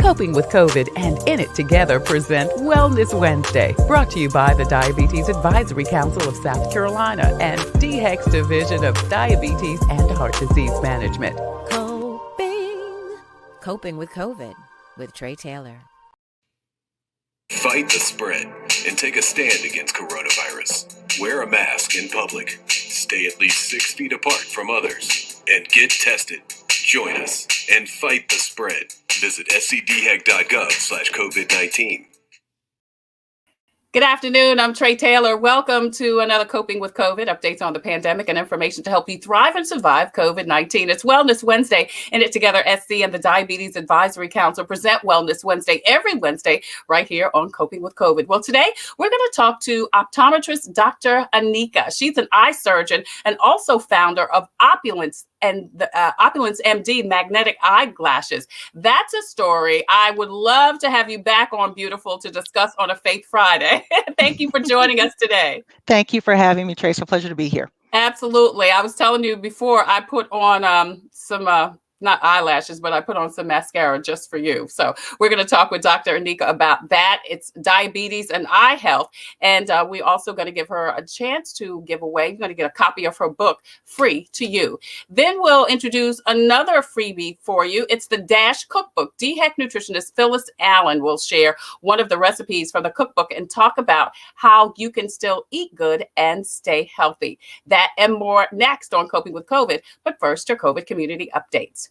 Coping with COVID and In It Together present Wellness Wednesday, brought to you by the Diabetes Advisory Council of South Carolina and DHEC's Division of Diabetes and Heart Disease Management. Coping with COVID with Tre Tailor. Fight the spread and take a stand against coronavirus. Wear a mask in public. Stay at least 6 feet apart from others. And get tested. Join us and fight the spread. Visit scdhec.gov/COVID-19. Good afternoon. I'm Tre Tailor. Welcome to another Coping with COVID, updates on the pandemic and information to help you thrive and survive COVID-19. It's Wellness Wednesday, and it together SC and the Diabetes Advisory Council present Wellness Wednesday every Wednesday right here on Coping with COVID. Well, today we're going to talk to optometrist Dr. Anika. She's an eye surgeon and also founder of Opulence and the Opulence MD magnetic eyeglasses. That's a story I would love to have you back on, beautiful, to discuss on a Faith Friday. Thank you for joining us today. Thank you for having me, Trace. It's a pleasure to be here. Absolutely. I was telling you before, I put on some not eyelashes, but I put on some mascara just for you. So we're going to talk with Dr. Anika about that. It's diabetes and eye health. And we're also going to give her a chance to give away. You're going to get a copy of her book free to you. Then we'll introduce another freebie for you. It's the DASH Cookbook. DHEC nutritionist Phyllis Allen will share one of the recipes from the cookbook and talk about how you can still eat good and stay healthy. That and more next on Coping with COVID. But first, your COVID community updates.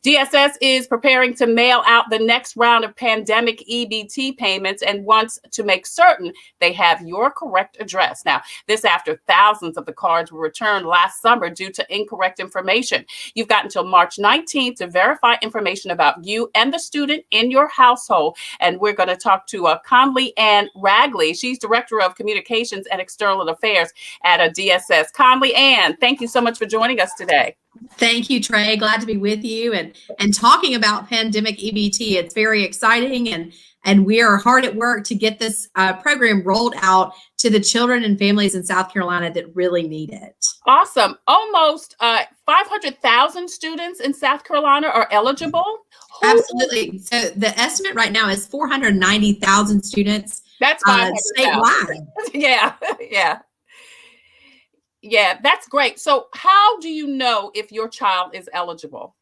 DSS is preparing to mail out the next round of pandemic EBT payments and wants to make certain they have your correct address. Now, this after thousands of the cards were returned last summer due to incorrect information. You've got until March 19th to verify information about you and the student in your household. And we're going to talk to Conley Ann Ragley. She's Director of Communications and External Affairs at DSS. Conley Ann, thank you so much for joining us today. Thank you, Trey. Glad to be with you and talking about pandemic EBT. It's very exciting, and we are hard at work to get this program rolled out to the children and families in South Carolina that really need it. Awesome. Almost 500,000 students in South Carolina are eligible. Absolutely. So the estimate right now is 490,000 students. That's statewide. Yeah. Yeah, that's great. So how do you know if your child is eligible?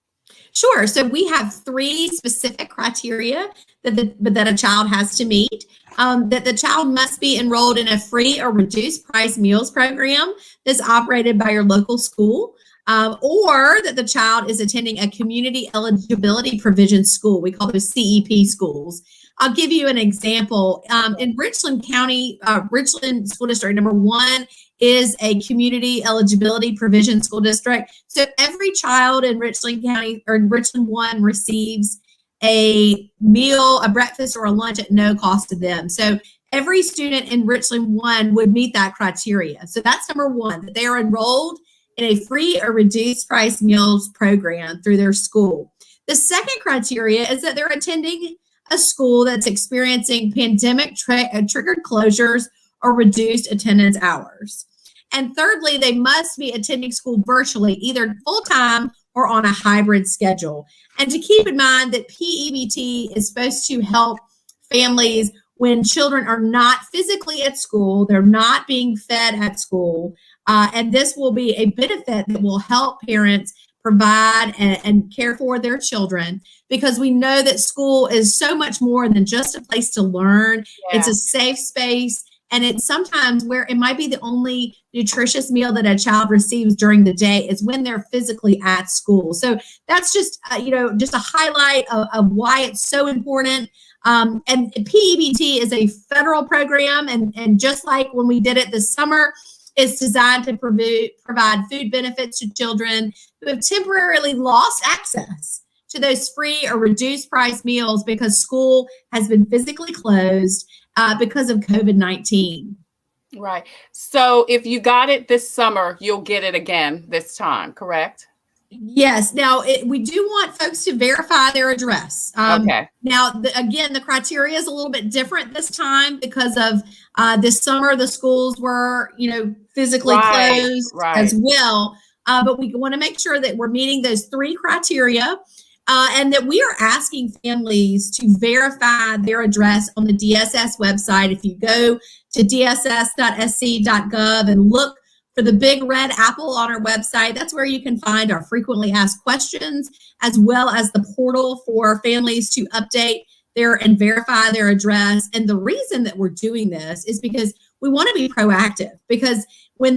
Sure. So we have 3 specific criteria that a child has to meet. That the child must be enrolled in a free or reduced price meals program that's operated by your local school, or that the child is attending a community eligibility provision school. We call those CEP schools. I'll give you an example. In Richland County, Richland School District number 1 is a community eligibility provision school district. So every child in Richland County or in Richland 1 receives a meal, a breakfast, or a lunch at no cost to them. So every student in Richland 1 would meet that criteria. So that's number 1, that they are enrolled in a free or reduced price meals program through their school. The second criteria is that they're attending a school that's experiencing pandemic triggered closures or reduced attendance hours. And thirdly, they must be attending school virtually, either full-time or on a hybrid schedule. And to keep in mind that PEBT is supposed to help families when children are not physically at school, they're not being fed at school, and this will be a benefit that will help parents provide and care for their children, because we know that school is so much more than just a place to learn. Yeah. It's a safe space. And it's sometimes where it might be the only nutritious meal that a child receives during the day is when they're physically at school. So that's just, just a highlight of why it's so important. And PEBT is a federal program. And just like when we did it this summer, it's designed to provide food benefits to children who have temporarily lost access to those free or reduced price meals because school has been physically closed because of COVID-19. Right. So if you got it this summer, you'll get it again this time, correct? Yes. Now, we do want folks to verify their address. Okay. Now, again, the criteria is a little bit different this time because of this summer, the schools were, physically closed as well. But we want to make sure that we're meeting those 3 criteria. and that we are asking families to verify their address on the DSS website. If you go to dss.sc.gov and look for the big red apple on our website, that's where you can find our frequently asked questions, as well as the portal for families to update and verify their address. And the reason that we're doing this is because we want to be proactive, because when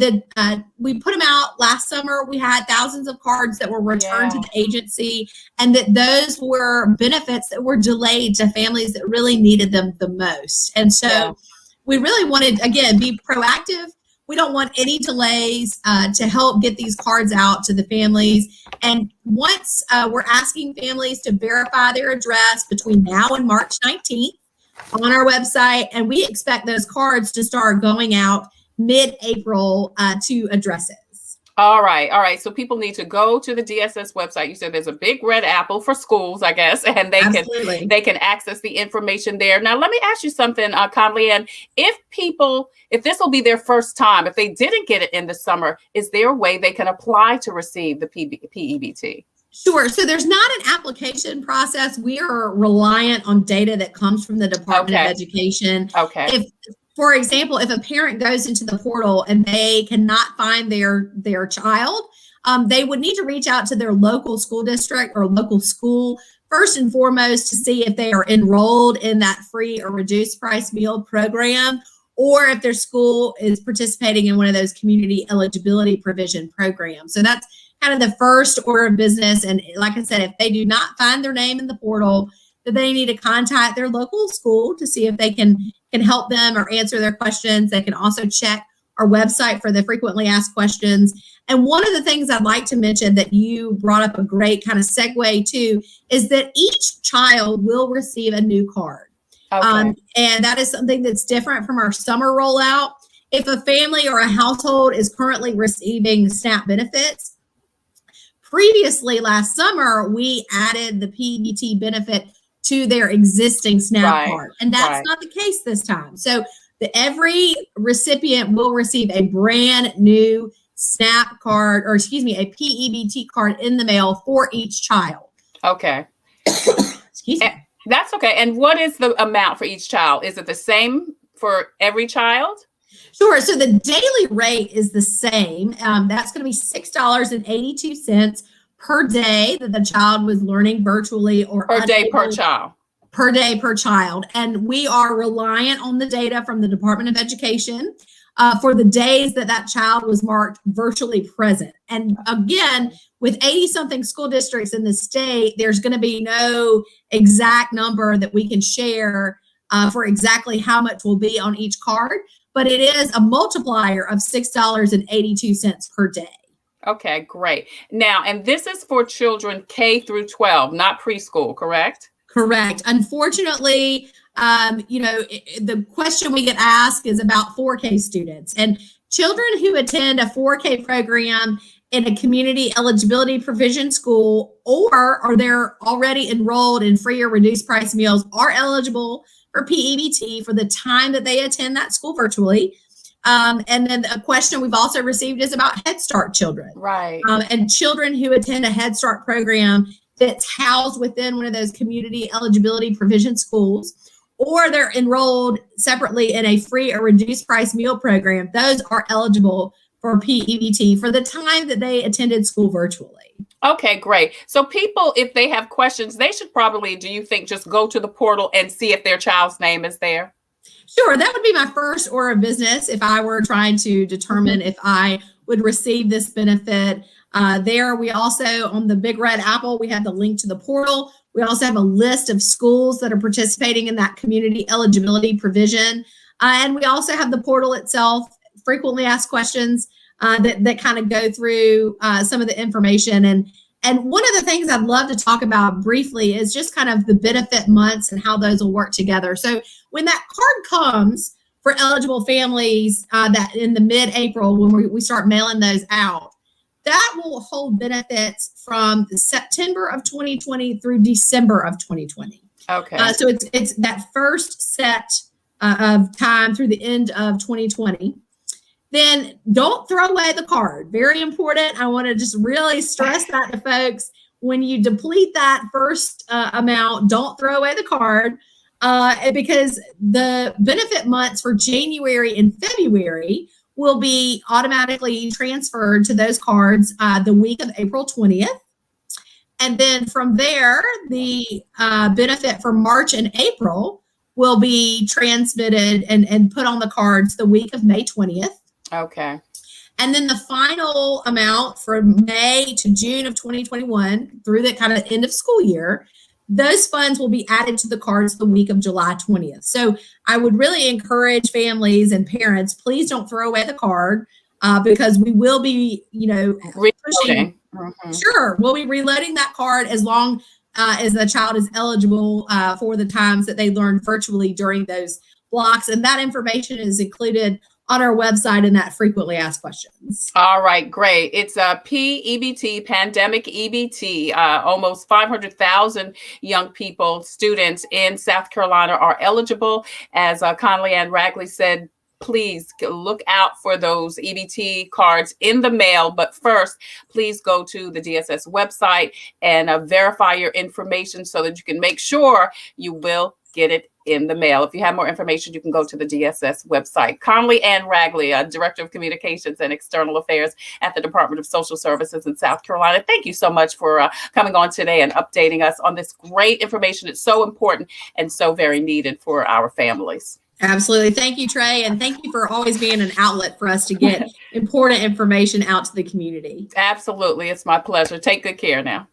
we put them out last summer, we had thousands of cards that were returned to the agency, and that those were benefits that were delayed to families that really needed them the most. And so we really wanted, again, be proactive. We don't want any delays to help get these cards out to the families. And once we're asking families to verify their address between now and March 19th on our website, and we expect those cards to start going out mid-April to addresses. All right. So people need to go to the DSS website. You said there's a big red apple for schools, I guess, and they can access the information there. Now, let me ask you something, Conley. If this will be their first time, if they didn't get it in the summer, is there a way they can apply to receive the PEBT? Sure. So there's not an application process. We are reliant on data that comes from the Department of Education. Okay. For example, if a parent goes into the portal and they cannot find their child, they would need to reach out to their local school district or local school first and foremost to see if they are enrolled in that free or reduced price meal program, or if their school is participating in one of those community eligibility provision programs. So that's kind of the first order of business. And like I said, if they do not find their name in the portal, that they need to contact their local school to see if they can help them or answer their questions. They can also check our website for the frequently asked questions. And one of the things I'd like to mention that you brought up a great kind of segue to is that each child will receive a new card. And that is something that's different from our summer rollout. If a family or a household is currently receiving SNAP benefits, previously last summer, we added the PEBT benefit to their existing SNAP card. And that's not the case this time. So every recipient will receive a brand new SNAP card, or excuse me, a PEBT card in the mail for each child. Okay. Excuse me. That's okay. And what is the amount for each child? Is it the same for every child? Sure. So the daily rate is the same. That's going to be $6.82 per day that the child was learning virtually, or per day per child. Per day per child. And we are reliant on the data from the Department of Education for the days that child was marked virtually present. And again, with 80-something school districts in the state, there's going to be no exact number that we can share for exactly how much will be on each card, but it is a multiplier of $6.82 per day. Okay, great. Now, and this is for children K through 12, not preschool, correct? Correct. Unfortunately, the question we get asked is about 4K students, and children who attend a 4K program in a community eligibility provision school, or are they're already enrolled in free or reduced price meals, are eligible for PEBT for the time that they attend that school virtually. And then a question we've also received is about Head Start children. Right. And children who attend a Head Start program that's housed within one of those community eligibility provision schools, or they're enrolled separately in a free or reduced price meal program. Those are eligible for PEBT for the time that they attended school virtually. Okay, great. So people, if they have questions, they should probably, do you think, just go to the portal and see if their child's name is there? Sure, that would be my first order of business if I were trying to determine if I would receive this benefit. There, we also, on the Big Red Apple, we have the link to the portal. We also have a list of schools that are participating in that community eligibility provision. And we also have the portal itself, frequently asked questions that kind of go through some of the information. And one of the things I'd love to talk about briefly is just kind of the benefit months and how those will work together. So when that card comes for eligible families that in the mid-April, when we start mailing those out, that will hold benefits from September of 2020 through December of 2020. Okay. So it's that first set of time through the end of 2020. Then don't throw away the card. Very important. I want to just really stress that to folks. when you deplete that first amount, don't throw away the card because the benefit months for January and February will be automatically transferred to those cards the week of April 20th. And then from there, the benefit for March and April will be transmitted and put on the cards the week of May 20th. Okay. And then the final amount from May to June of 2021 through the kind of end of school year, those funds will be added to the cards the week of July 20th. So I would really encourage families and parents, please don't throw away the card because we will be, pushing. Mm-hmm. Sure, we'll be reloading that card as long as the child is eligible for the times that they learn virtually during those blocks. And that information is included on our website in that frequently asked questions. All right, great. It's a PEBT, pandemic EBT. Almost 500,000 young people, students in South Carolina are eligible. As Conley Ann Ragley said, please look out for those EBT cards in the mail. But first, please go to the DSS website and verify your information so that you can make sure you will get it in the mail. If you have more information, you can go to the DSS website. Conley Ann Ragley, Director of Communications and External Affairs at the Department of Social Services in South Carolina. Thank you so much for coming on today and updating us on this great information. It's so important and so very needed for our families. Absolutely. Thank you, Trey. And thank you for always being an outlet for us to get important information out to the community. Absolutely. It's my pleasure. Take good care now.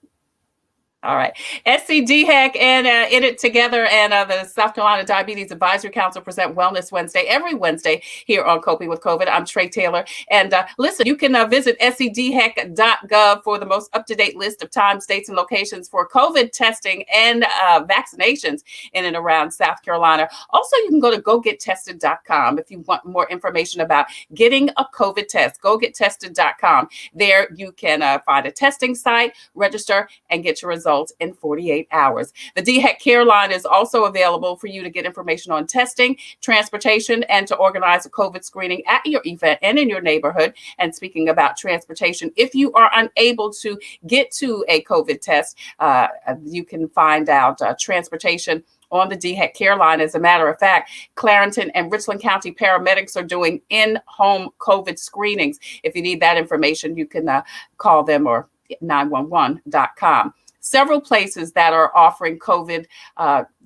All right. DHEC and In It Together and the South Carolina Diabetes Advisory Council present Wellness Wednesday every Wednesday here on Coping with COVID. I'm Tre Tailor. And listen, you can visit scdhec.gov for the most up-to-date list of times, dates, and locations for COVID testing and vaccinations in and around South Carolina. Also, you can go to gogettested.com if you want more information about getting a COVID test. Gogettested.com. There you can find a testing site, register, and get your results in 48 hours. The DHEC Care Line is also available for you to get information on testing, transportation, and to organize a COVID screening at your event and in your neighborhood. And speaking about transportation, if you are unable to get to a COVID test, you can find out transportation on the DHEC Care Line. As a matter of fact, Clarendon and Richland County paramedics are doing in-home COVID screenings. If you need that information, you can call them or 911.com. Several places that are offering COVID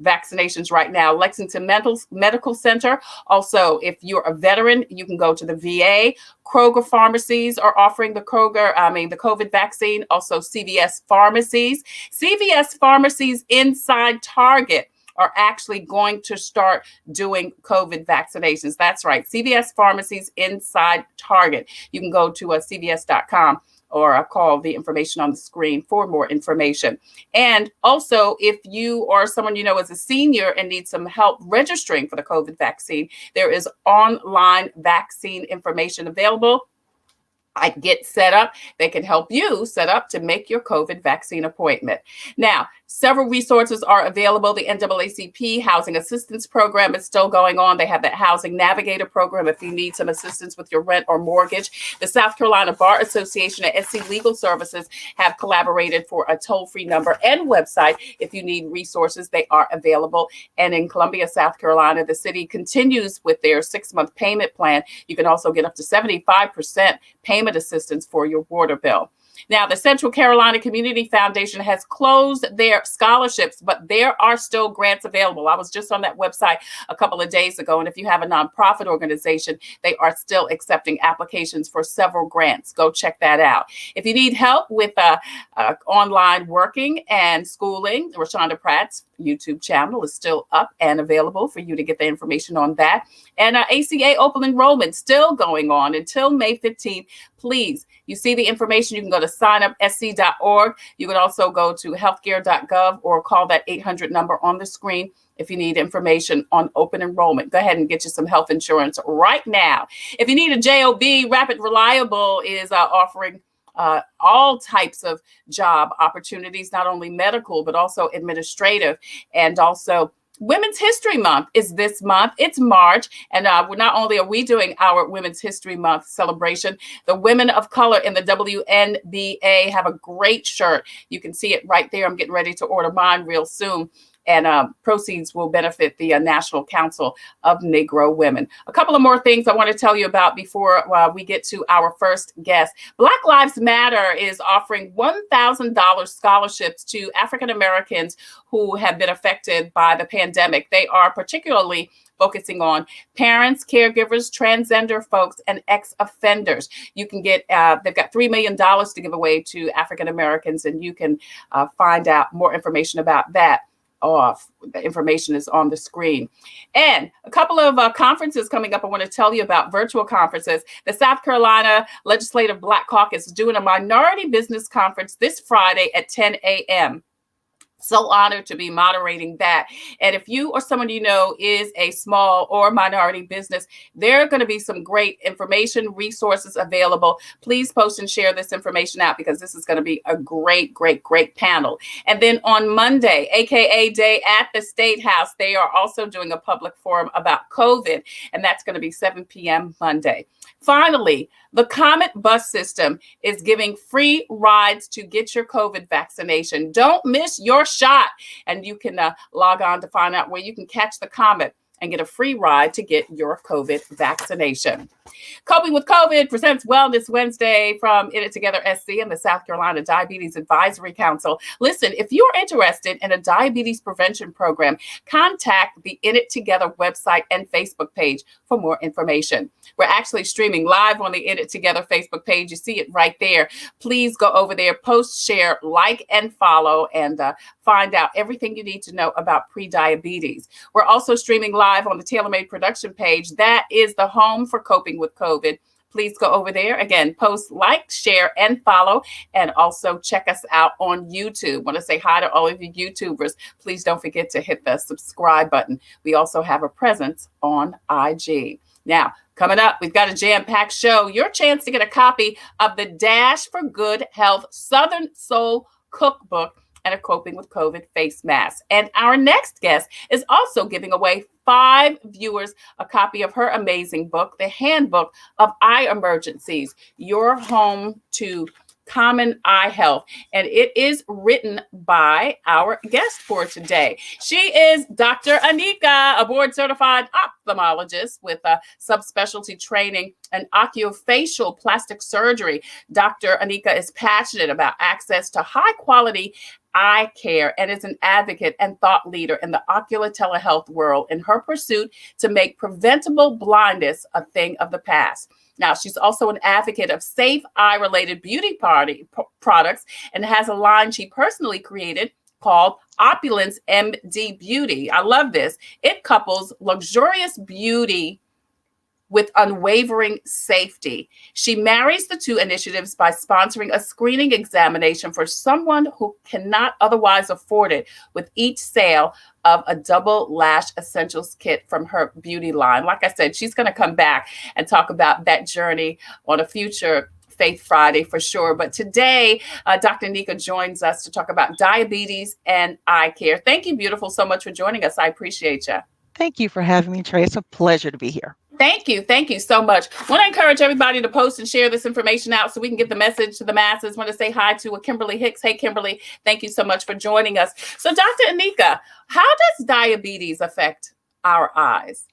vaccinations right now. Lexington Medical Center. Also, if you're a veteran, you can go to the VA. Kroger pharmacies are offering the COVID vaccine. Also, CVS pharmacies. CVS pharmacies inside Target are actually going to start doing COVID vaccinations. That's right. CVS pharmacies inside Target. You can go to cvs.com. or call the information on the screen for more information. And also, if you or someone you know is a senior and needs some help registering for the COVID vaccine, there is online vaccine information available. I Get Set Up. They can help you set up to make your COVID vaccine appointment. Now, several resources are available. The NAACP Housing Assistance Program is still going on. They have that Housing Navigator program if you need some assistance with your rent or mortgage. The South Carolina Bar Association and SC Legal Services have collaborated for a toll-free number and website. If you need resources, they are available. And in Columbia, South Carolina, the city continues with their 6-month payment plan. You can also get up to 75% payment assistance for your water bill. Now, the Central Carolina Community Foundation has closed their scholarships, but there are still grants available. I was just on that website a couple of days ago, and if you have a nonprofit organization, they are still accepting applications for several grants. Go check that out. If you need help with online working and schooling, Rashonda Pratt's YouTube channel is still up and available for you to get the information on that. And ACA open enrollment still going on until May 15th. Please, you see the information, you can go to signupsc.org. You can also go to healthcare.gov or call that 800 number on the screen if you need information on open enrollment. Go ahead and get you some health insurance right now. If you need a JOB, Rapid Reliable is offering all types of job opportunities, not only medical, but also administrative, and also Women's History Month is this month. It's March. And we're not only are we doing our Women's History Month celebration, the women of color in the WNBA have a great shirt. You can see it right there. I'm getting ready to order mine real soon. And proceeds will benefit the National Council of Negro Women. A couple of more things I want to tell you about before we get to our first guest. Black Lives Matter is offering $1,000 scholarships to African Americans who have been affected by the pandemic. They are particularly focusing on parents, caregivers, transgender folks, and ex-offenders. You can get, they've got $3 million to give away to African Americans, and you can find out more information about that. The information is on the screen. And a couple of conferences coming up I want to tell you about, virtual conferences. The South Carolina Legislative Black Caucus is doing a minority business conference this Friday at 10 a.m. So honored to be moderating that. And if you or someone you know is a small or minority business, there are going to be some great information, resources available. Please post and share this information out because this is going to be a great, great, great panel. And then on Monday, aka Day at the State House, they are also doing a public forum about COVID, and that's going to be 7 p.m. Monday. Finally, the Comet bus system is giving free rides to get your COVID vaccination. Don't miss your shot. And you can log on to find out where you can catch the Comet and get a free ride to get your COVID vaccination. Coping with COVID presents Wellness Wednesday from In It Together SC and the South Carolina Diabetes Advisory Council. Listen, if you're interested in a diabetes prevention program, contact the In It Together website and Facebook page for more information. We're actually streaming live on the In It Together Facebook page. You see it right there. Please go over there, post, share, like, and follow, and find out everything you need to know about prediabetes. We're also streaming live on the TaylorMade production page. That is the home for Coping with COVID. Please go over there. Again, post, like, share, and follow. And also check us out on YouTube. I want to say hi to all of you YouTubers. Please don't forget to hit the subscribe button. We also have a presence on IG. Now, coming up, we've got a jam-packed show. Your chance to get a copy of the Dash for Good Health Southern Soul Cookbook and a Coping with COVID face mask. And our next guest is also giving away 5 viewers a copy of her amazing book, The Handbook of Eye Emergencies, Your Home to Common Eye Health. And it is written by our guest for today. She is Dr. Anika, a board-certified ophthalmologist with a subspecialty training in occufacial plastic surgery. Dr. Anika is passionate about access to high-quality eye care and is an advocate and thought leader in the ocular telehealth world in her pursuit to make preventable blindness a thing of the past. Now, she's also an advocate of safe eye-related beauty products and has a line she personally created called Opulence MD Beauty. I love this. It couples luxurious beauty with unwavering safety. She marries the two initiatives by sponsoring a screening examination for someone who cannot otherwise afford it with each sale of a double lash essentials kit from her beauty line. Like I said, she's going to come back and talk about that journey on a future Faith Friday for sure. But today, Dr. Anika joins us to talk about diabetes and eye care. Thank you, beautiful, so much for joining us. I appreciate you. Thank you for having me, Trey. It's a pleasure to be here. Thank you. Thank you so much. I want to encourage everybody to post and share this information out so we can get the message to the masses. I want to say hi to Kimberly Hicks. Hey, Kimberly, thank you so much for joining us. So, Dr. Anika, how does diabetes affect our eyes?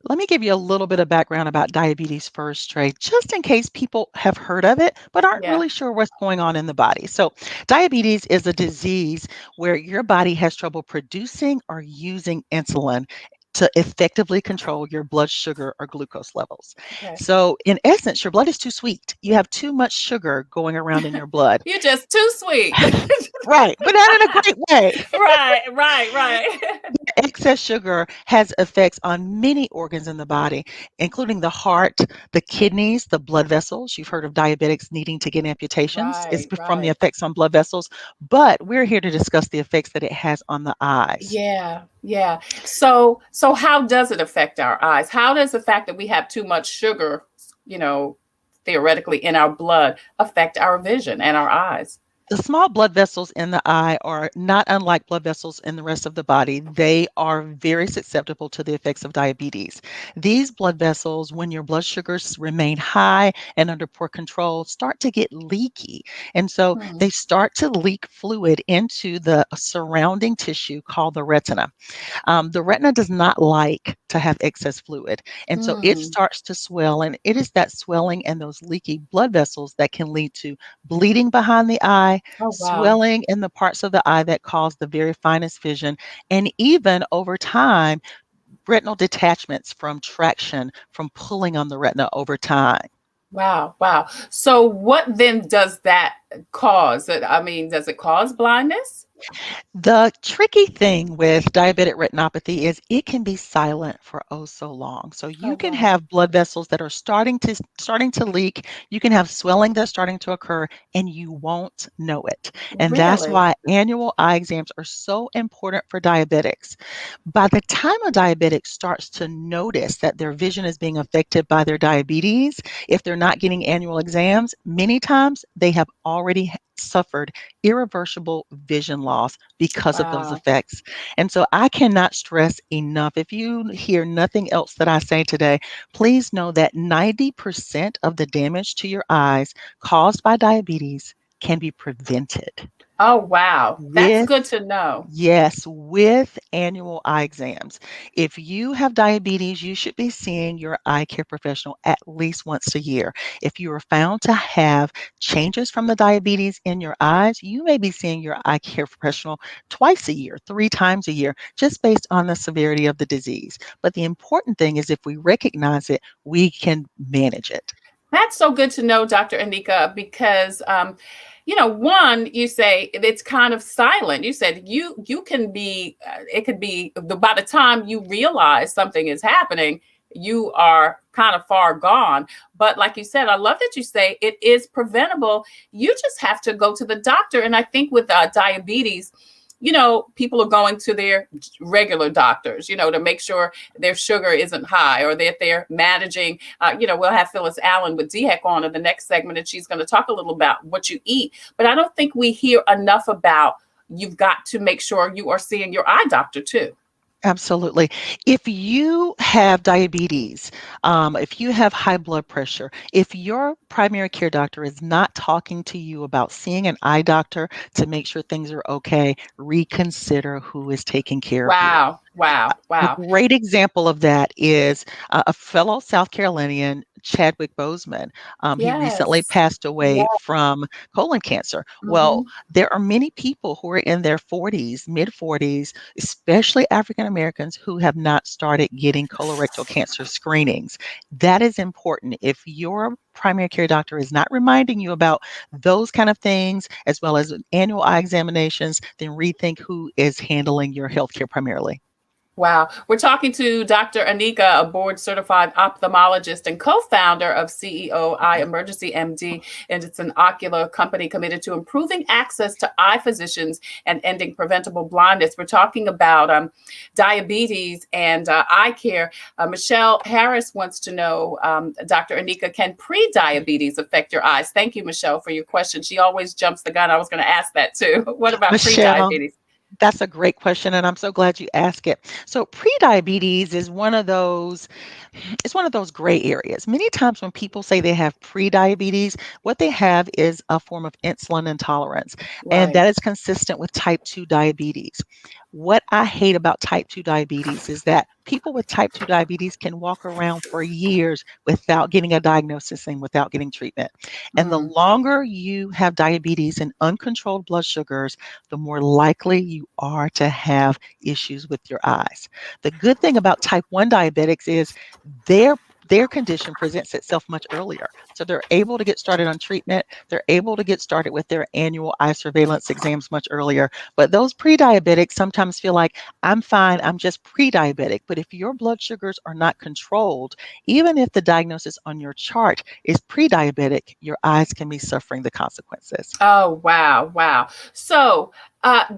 Let me give you a little bit of background about diabetes first, Trey, just in case people have heard of it, but aren't really sure what's going on in the body. So diabetes is a disease where your body has trouble producing or using insulin to effectively control your blood sugar or glucose levels. Okay. So in essence, your blood is too sweet. You have too much sugar going around in your blood. You're just too sweet. Right, but not in a great way. Right. Excess sugar has effects on many organs in the body, including the heart, the kidneys, the blood vessels. You've heard of diabetics needing to get amputations. It's from the effects on blood vessels, but we're here to discuss the effects that it has on the eyes. Yeah. So how does it affect our eyes? How does the fact that we have too much sugar, theoretically in our blood affect our vision and our eyes? The small blood vessels in the eye are not unlike blood vessels in the rest of the body. They are very susceptible to the effects of diabetes. These blood vessels, when your blood sugars remain high and under poor control, start to get leaky. And so Hmm. they start to leak fluid into the surrounding tissue called the retina. The retina does not like to have excess fluid. And so it Hmm. starts to swell, and it is that swelling and those leaky blood vessels that can lead to bleeding behind the eye, Oh, wow. swelling in the parts of the eye that cause the very finest vision, and even over time, retinal detachments from traction, from pulling on the retina over time. Wow. Wow. So what then does that cause? I mean, does it cause blindness? The tricky thing with diabetic retinopathy is it can be silent for oh so long. So Oh, you can wow. have blood vessels that are starting to leak, you can have swelling that's starting to occur and you won't know it. And that's Really? why annual eye exams are so important for diabetics. By the time a diabetic starts to notice that their vision is being affected by their diabetes, if they're not getting annual exams, many times they have already suffered irreversible vision loss because of those Wow. effects. And so I cannot stress enough, if you hear nothing else that I say today, please know that 90% of the damage to your eyes caused by diabetes can be prevented Oh, wow. That's with good to know. Yes, with annual eye exams. If you have diabetes, you should be seeing your eye care professional at least once a year. If you are found to have changes from the diabetes in your eyes, you may be seeing your eye care professional twice a year, 3 times a year, just based on the severity of the disease. But the important thing is if we recognize it, we can manage it. That's so good to know, Dr. Anika, because one, you say it's kind of silent. You said you can be it could be by the time you realize something is happening, you are kind of far gone. But like you said, I love that you say it is preventable. You just have to go to the doctor. And I think with diabetes, people are going to their regular doctors, to make sure their sugar isn't high or that they're managing. We'll have Phyllis Allen with DHEC on in the next segment, and she's going to talk a little about what you eat. But I don't think we hear enough about you've got to make sure you are seeing your eye doctor too. Absolutely. If you have diabetes, if you have high blood pressure, if your primary care doctor is not talking to you about seeing an eye doctor to make sure things are okay, reconsider who is taking care of you. Wow. Wow. A Wow. great example of that is a fellow South Carolinian, Chadwick Boseman. He recently Yes. passed Yeah. away from colon cancer. Well, Hmm. there are many people who are in their 40s, mid 40s, especially African Americans, who have not started getting colorectal cancer screenings. That is important. If your primary care doctor is not reminding you about those kind of things, as well as annual eye examinations, then rethink who is handling your healthcare primarily. Wow. We're talking to Dr. Anika, a board certified ophthalmologist and co founder of CEO Eye Emergency MD. And it's an ocular company committed to improving access to eye physicians and ending preventable blindness. We're talking about diabetes and eye care. Michelle Harris wants to know, Dr. Anika, can pre diabetes affect your eyes? Thank you, Michelle, for your question. She always jumps the gun. I was going to ask that too. What about pre Michelle, diabetes? that's a great question, and I'm so glad you asked it. So prediabetes is one of those it's one of those gray areas. Many times when people say they have prediabetes, what they have is a form of insulin intolerance, and Right. that is consistent with type 2 diabetes. What I hate about type 2 diabetes is that people with type 2 diabetes can walk around for years without getting a diagnosis and without getting treatment. And the Mm. longer you have diabetes and uncontrolled blood sugars, the more likely you are to have issues with your eyes. The good thing about type 1 diabetics is their their condition presents itself much earlier. So they're able to get started on treatment. They're able to get started with their annual eye surveillance exams much earlier. But those pre-diabetics sometimes feel like, I'm fine, I'm just pre-diabetic. But if your blood sugars are not controlled, even if the diagnosis on your chart is pre-diabetic, your eyes can be suffering the consequences. Oh, wow. Wow. So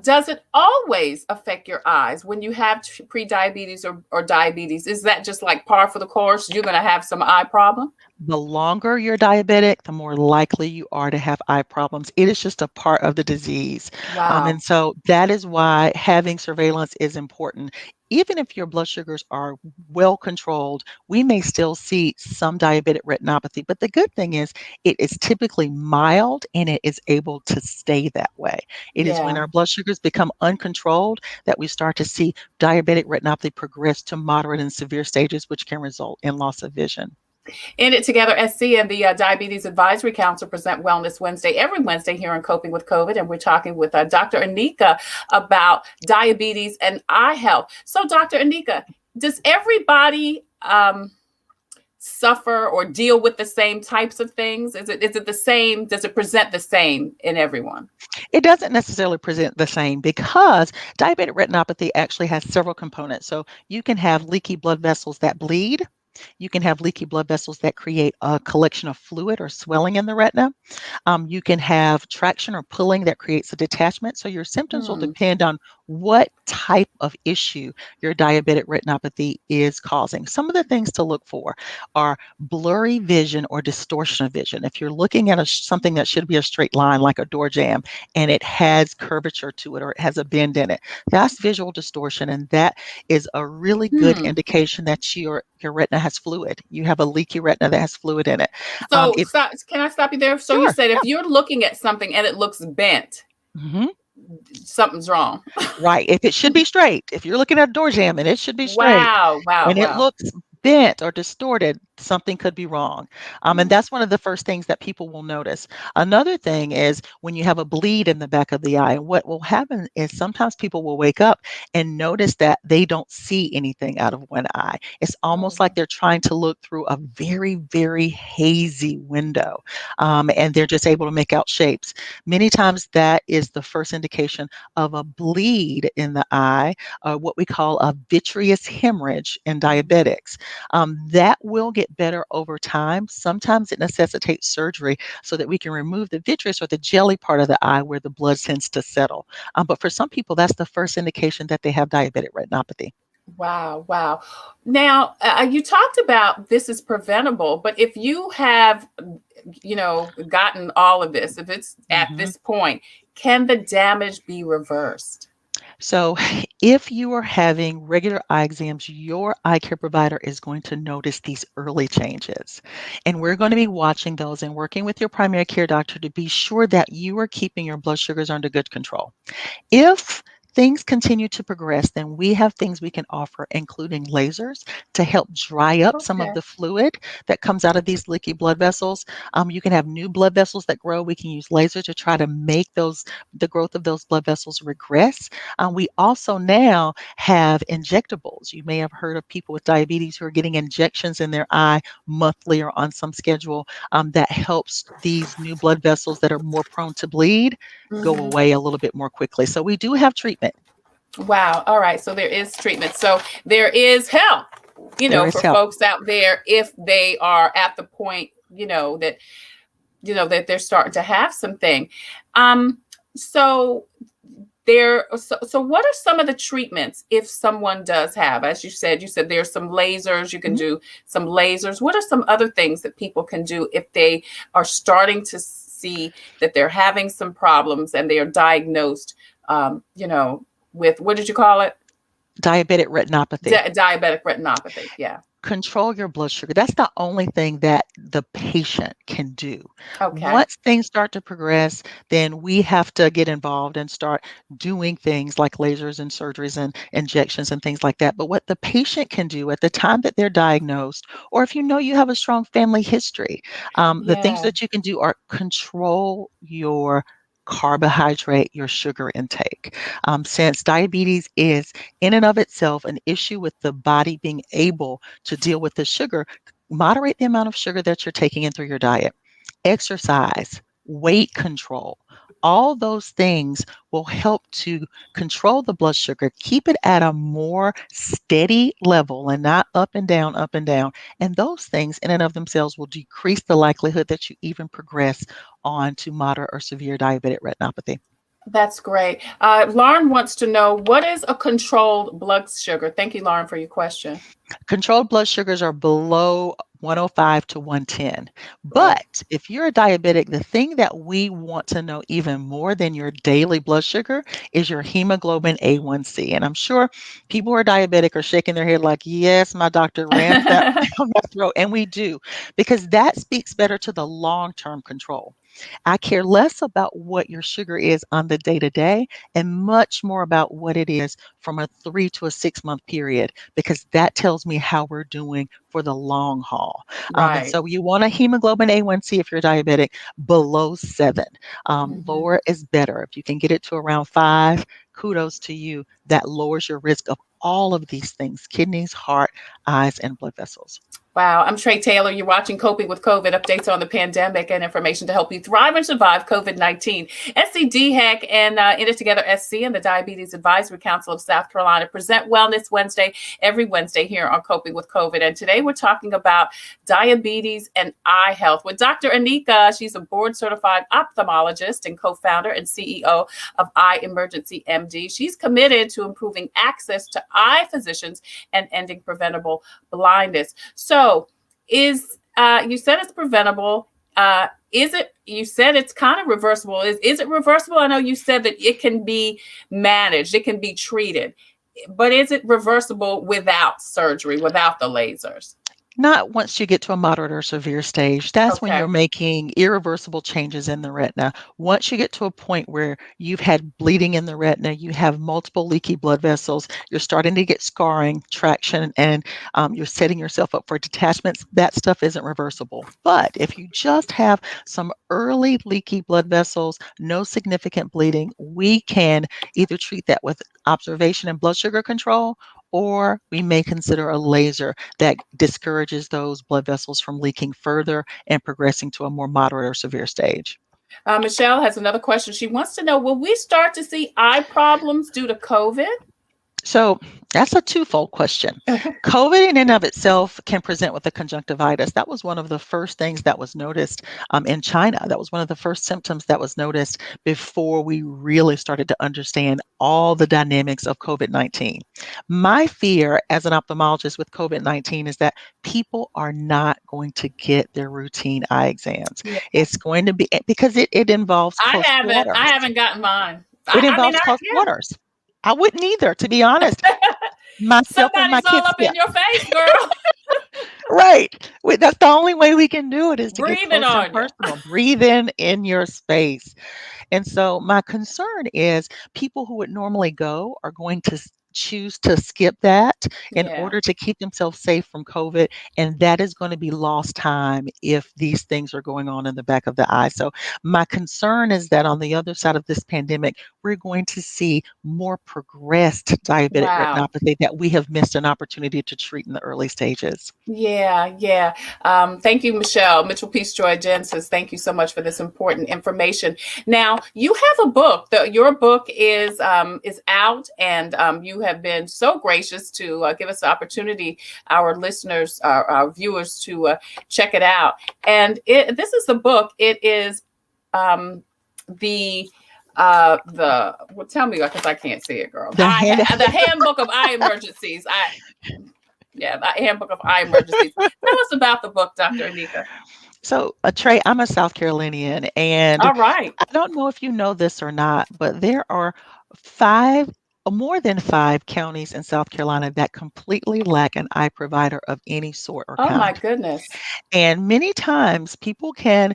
Does it always affect your eyes when you have pre-diabetes or diabetes? Is that just like par for the course? You're going to have some eye problem? The longer you're diabetic, the more likely you are to have eye problems. It is just a part of the disease. And Wow. so that is why having surveillance is important. Even if your blood sugars are well controlled, we may still see some diabetic retinopathy. But the good thing is, it is typically mild and it is able to stay that way. It is when Yeah. our blood sugars become uncontrolled that we start to see diabetic retinopathy progress to moderate and severe stages, which can result in loss of vision. In It Together SC and the Diabetes Advisory Council present Wellness Wednesday every Wednesday here on Coping with COVID. And we're talking with Dr. Anika about diabetes and eye health. So, Dr. Anika, does everybody suffer or deal with the same types of things? Is it the same? Does it present the same in everyone? It doesn't necessarily present the same because diabetic retinopathy actually has several components. So you can have leaky blood vessels that bleed. You can have leaky blood vessels that create a collection of fluid or swelling in the retina. You can have traction or pulling that creates a detachment. So your symptoms will Hmm. depend on what type of issue your diabetic retinopathy is causing. Some of the things to look for are blurry vision or distortion of vision. If you're looking at something that should be a straight line like a door jamb and it has curvature to it or it has a bend in it, that's visual distortion, and that is a really good Hmm. indication that your retina has fluid. You have a leaky retina that has fluid in it. So, It can I stop you there? So, you Sure. said if you're looking at something and it looks bent, Mhm. something's wrong. Right. If it should be straight, if you're looking at a door jamb and it should be straight Wow, wow, and it wow. looks bent or distorted, something could be wrong. And Mm. that's one of the first things that people will notice. Another thing is when you have a bleed in the back of the eye, and what will happen is sometimes people will wake up and notice that they don't see anything out of one eye. It's Oh, almost like they're trying to look through a very, very hazy window, and they're just able to make out shapes. Many times that is the first indication of a bleed in the eye, what we call a vitreous hemorrhage in diabetics. That will get better over time. Sometimes it necessitates surgery so that we can remove the vitreous or the jelly part of the eye where the blood tends to settle. But for some people, that's the first indication that they have diabetic retinopathy. wow, wow. Now, you talked about this is preventable, but if you have, gotten all of this, if it's at Mhm. this point, can the damage be reversed? So, if you are having regular eye exams, your eye care provider is going to notice these early changes. And we're going to be watching those and working with your primary care doctor to be sure that you are keeping your blood sugars under good control. If things continue to progress, then we have things we can offer, including lasers to help dry up some of Okay. the fluid that comes out of these leaky blood vessels. You can have new blood vessels that grow. We can use laser to try to make the growth of those blood vessels regress. We also now have injectables. You may have heard of people with diabetes who are getting injections in their eye monthly or on some schedule that helps these new blood vessels that are more prone to bleed go Mhm. away a little bit more quickly. So we do have treatment. Wow. All right. So there is treatment. So there is help, There is for help. folks out there if they are at the point, that they're starting to have something. So so what are some of the treatments if someone does have, as you said there's some lasers, you can Mhm. do some lasers. What are some other things that people can do if they are starting to see that they're having some problems and they are diagnosed, with, what did you call it? Diabetic retinopathy. Diabetic retinopathy. Yeah. Control your blood sugar. That's the only thing that the patient can do. Okay. Once things start to progress, then we have to get involved and start doing things like lasers and surgeries and injections and things like that. But what the patient can do at the time that they're diagnosed, or if you know you have a strong family history, the things Yeah. that you can do are control your carbohydrate, your sugar intake. Since diabetes is in and of itself an issue with the body being able to deal with the sugar, moderate the amount of sugar that you're taking in through your diet. Exercise, weight control, all those things will help to control the blood sugar, keep it at a more steady level and not up and down, up and down. And those things in and of themselves will decrease the likelihood that you even progress on to moderate or severe diabetic retinopathy. That's great. Lauren wants to know, what is a controlled blood sugar? Thank you, Lauren, for your question. Controlled blood sugars are below 105 to 110. Right. But if you're a diabetic, the thing that we want to know even more than your daily blood sugar is your hemoglobin A1C. And I'm sure people who are diabetic are shaking their head like, yes, my doctor rammed that down my throat. And we do, because that speaks better to the long-term control. I care less about what your sugar is on the day to day and much more about what it is from a 3 to a 6 month period, because that tells me how we're doing for the long haul. And Right. so you want a hemoglobin A1C if you're diabetic below 7. Lower is better. If you can get it to around 5, kudos to you. That lowers your risk of all of these things: kidneys, heart, eyes, and blood vessels. Wow. I'm Tre Tailor. You're watching Coping with COVID, updates on the pandemic and information to help you thrive and survive COVID-19. DHEC and In It Together SC and the Diabetes Advisory Council of South Carolina present Wellness Wednesday every Wednesday here on Coping with COVID. And today we're talking about diabetes and eye health with Dr. Anika. She's a board certified ophthalmologist and co-founder and CEO of Eye Emergency MD. She's committed to improving access to eye physicians and ending preventable blindness. So is you said it's preventable. Is it, you said it's kind of reversible. Is it reversible? I know you said that it can be managed, it can be treated, but is it reversible without surgery, without the lasers? Not once you get to a moderate or severe stage. That's when Okay. you're making irreversible changes in the retina. Once you get to a point where you've had bleeding in the retina, you have multiple leaky blood vessels, you're starting to get scarring, traction, and you're setting yourself up for detachments, that stuff isn't reversible. But if you just have some early leaky blood vessels, no significant bleeding, we can either treat that with observation and blood sugar control, or we may consider a laser that discourages those blood vessels from leaking further and progressing to a more moderate or severe stage. Michelle has another question. She wants to know, will we start to see eye problems due to COVID? So that's a twofold question. COVID in and of itself can present with a conjunctivitis. That was one of the first things that was noticed in China. That was one of the first symptoms that was noticed before we really started to understand all the dynamics of COVID-19. My fear as an ophthalmologist with COVID-19 is that people are not going to get their routine eye exams. Yeah. It's going to be, because it involves close quarters. I haven't gotten mine. It involves close quarters. I wouldn't either, to be honest. Myself and my Somebody's all kids. up in your face, girl. Right. That's the only way we can do it, is to get Breathing close on and you. personal. Breathe in your space. And so my concern is people who would normally go are going to choose to skip that in Yeah. order to keep themselves safe from COVID. And that is going to be lost time if these things are going on in the back of the eye. So my concern is that on the other side of this pandemic, we're going to see more progressed diabetic Wow. retinopathy that we have missed an opportunity to treat in the early stages. Yeah. Thank you, Michelle. Mitchell Peace Joy Jen says, thank you so much for this important information. Now, you have a book. Your book is out, and you have been so gracious to give us the opportunity, our listeners, our viewers, to check it out. And this is the book. It is well, tell me, because I can't see it, girl. The Handbook of Eye Emergencies. The Handbook of Eye Emergencies. Tell us about the book, Dr. Anika. So, Tre, I'm a South Carolinian, and all right. I don't know if you know this or not, but there are more than 5 counties in South Carolina that completely lack an eye provider of any sort or kind. Oh my goodness. And many times people can,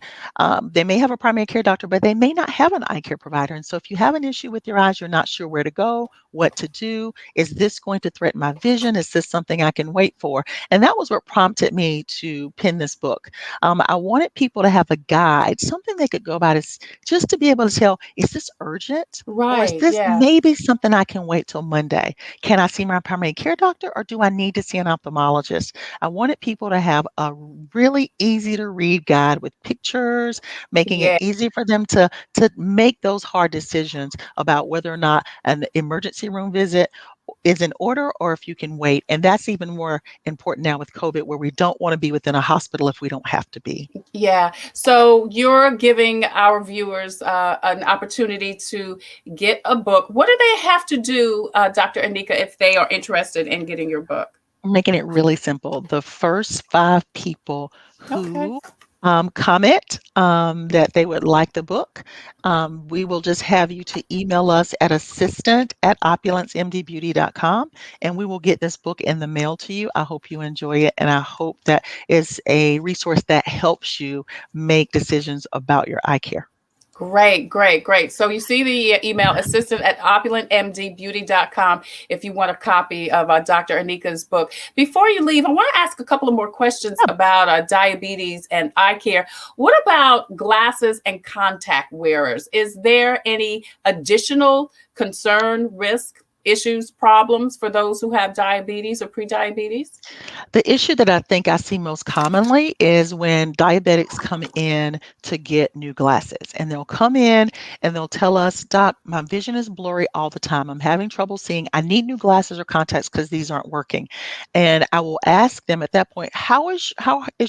they may have a primary care doctor, but they may not have an eye care provider. And so if you have an issue with your eyes, you're not sure where to go, what to do. Is this going to threaten my vision? Is this something I can wait for? And that was what prompted me to pen this book. I wanted people to have a guide, something they could go about, is just to be able to tell, is this urgent? Right. Or is this maybe something I can wait till Monday? Can I see my primary care doctor, or do I need to see an ophthalmologist? I wanted people to have a really easy to read guide with pictures, making it easy for them to make those hard decisions about whether or not an emergency room visit is in order or if you can wait. And that's even more important now with COVID, where we don't want to be within a hospital if we don't have to be. Yeah. So you're giving our viewers an opportunity to get a book. What do they have to do, Dr. Anika, if they are interested in getting your book? Making it really simple. The first 5 people who comment that they would like the book, we will just have you to email us at assistant@opulencemdbeauty.com, and we will get this book in the mail to you. I hope you enjoy it, and I hope that is a resource that helps you make decisions about your eye care. Great, great, great. So you see the email assistant@opulentmdbeauty.com if you want a copy of Dr. Anika's book. Before you leave, I want to ask a couple of more questions about diabetes and eye care. What about glasses and contact wearers? Is there any additional concern, risk, issues, problems for those who have diabetes or prediabetes? The issue that I think I see most commonly is when diabetics come in to get new glasses, and they'll come in and they'll tell us, Doc, my vision is blurry all the time. I'm having trouble seeing. I need new glasses or contacts because these aren't working. And I will ask them at that point, how is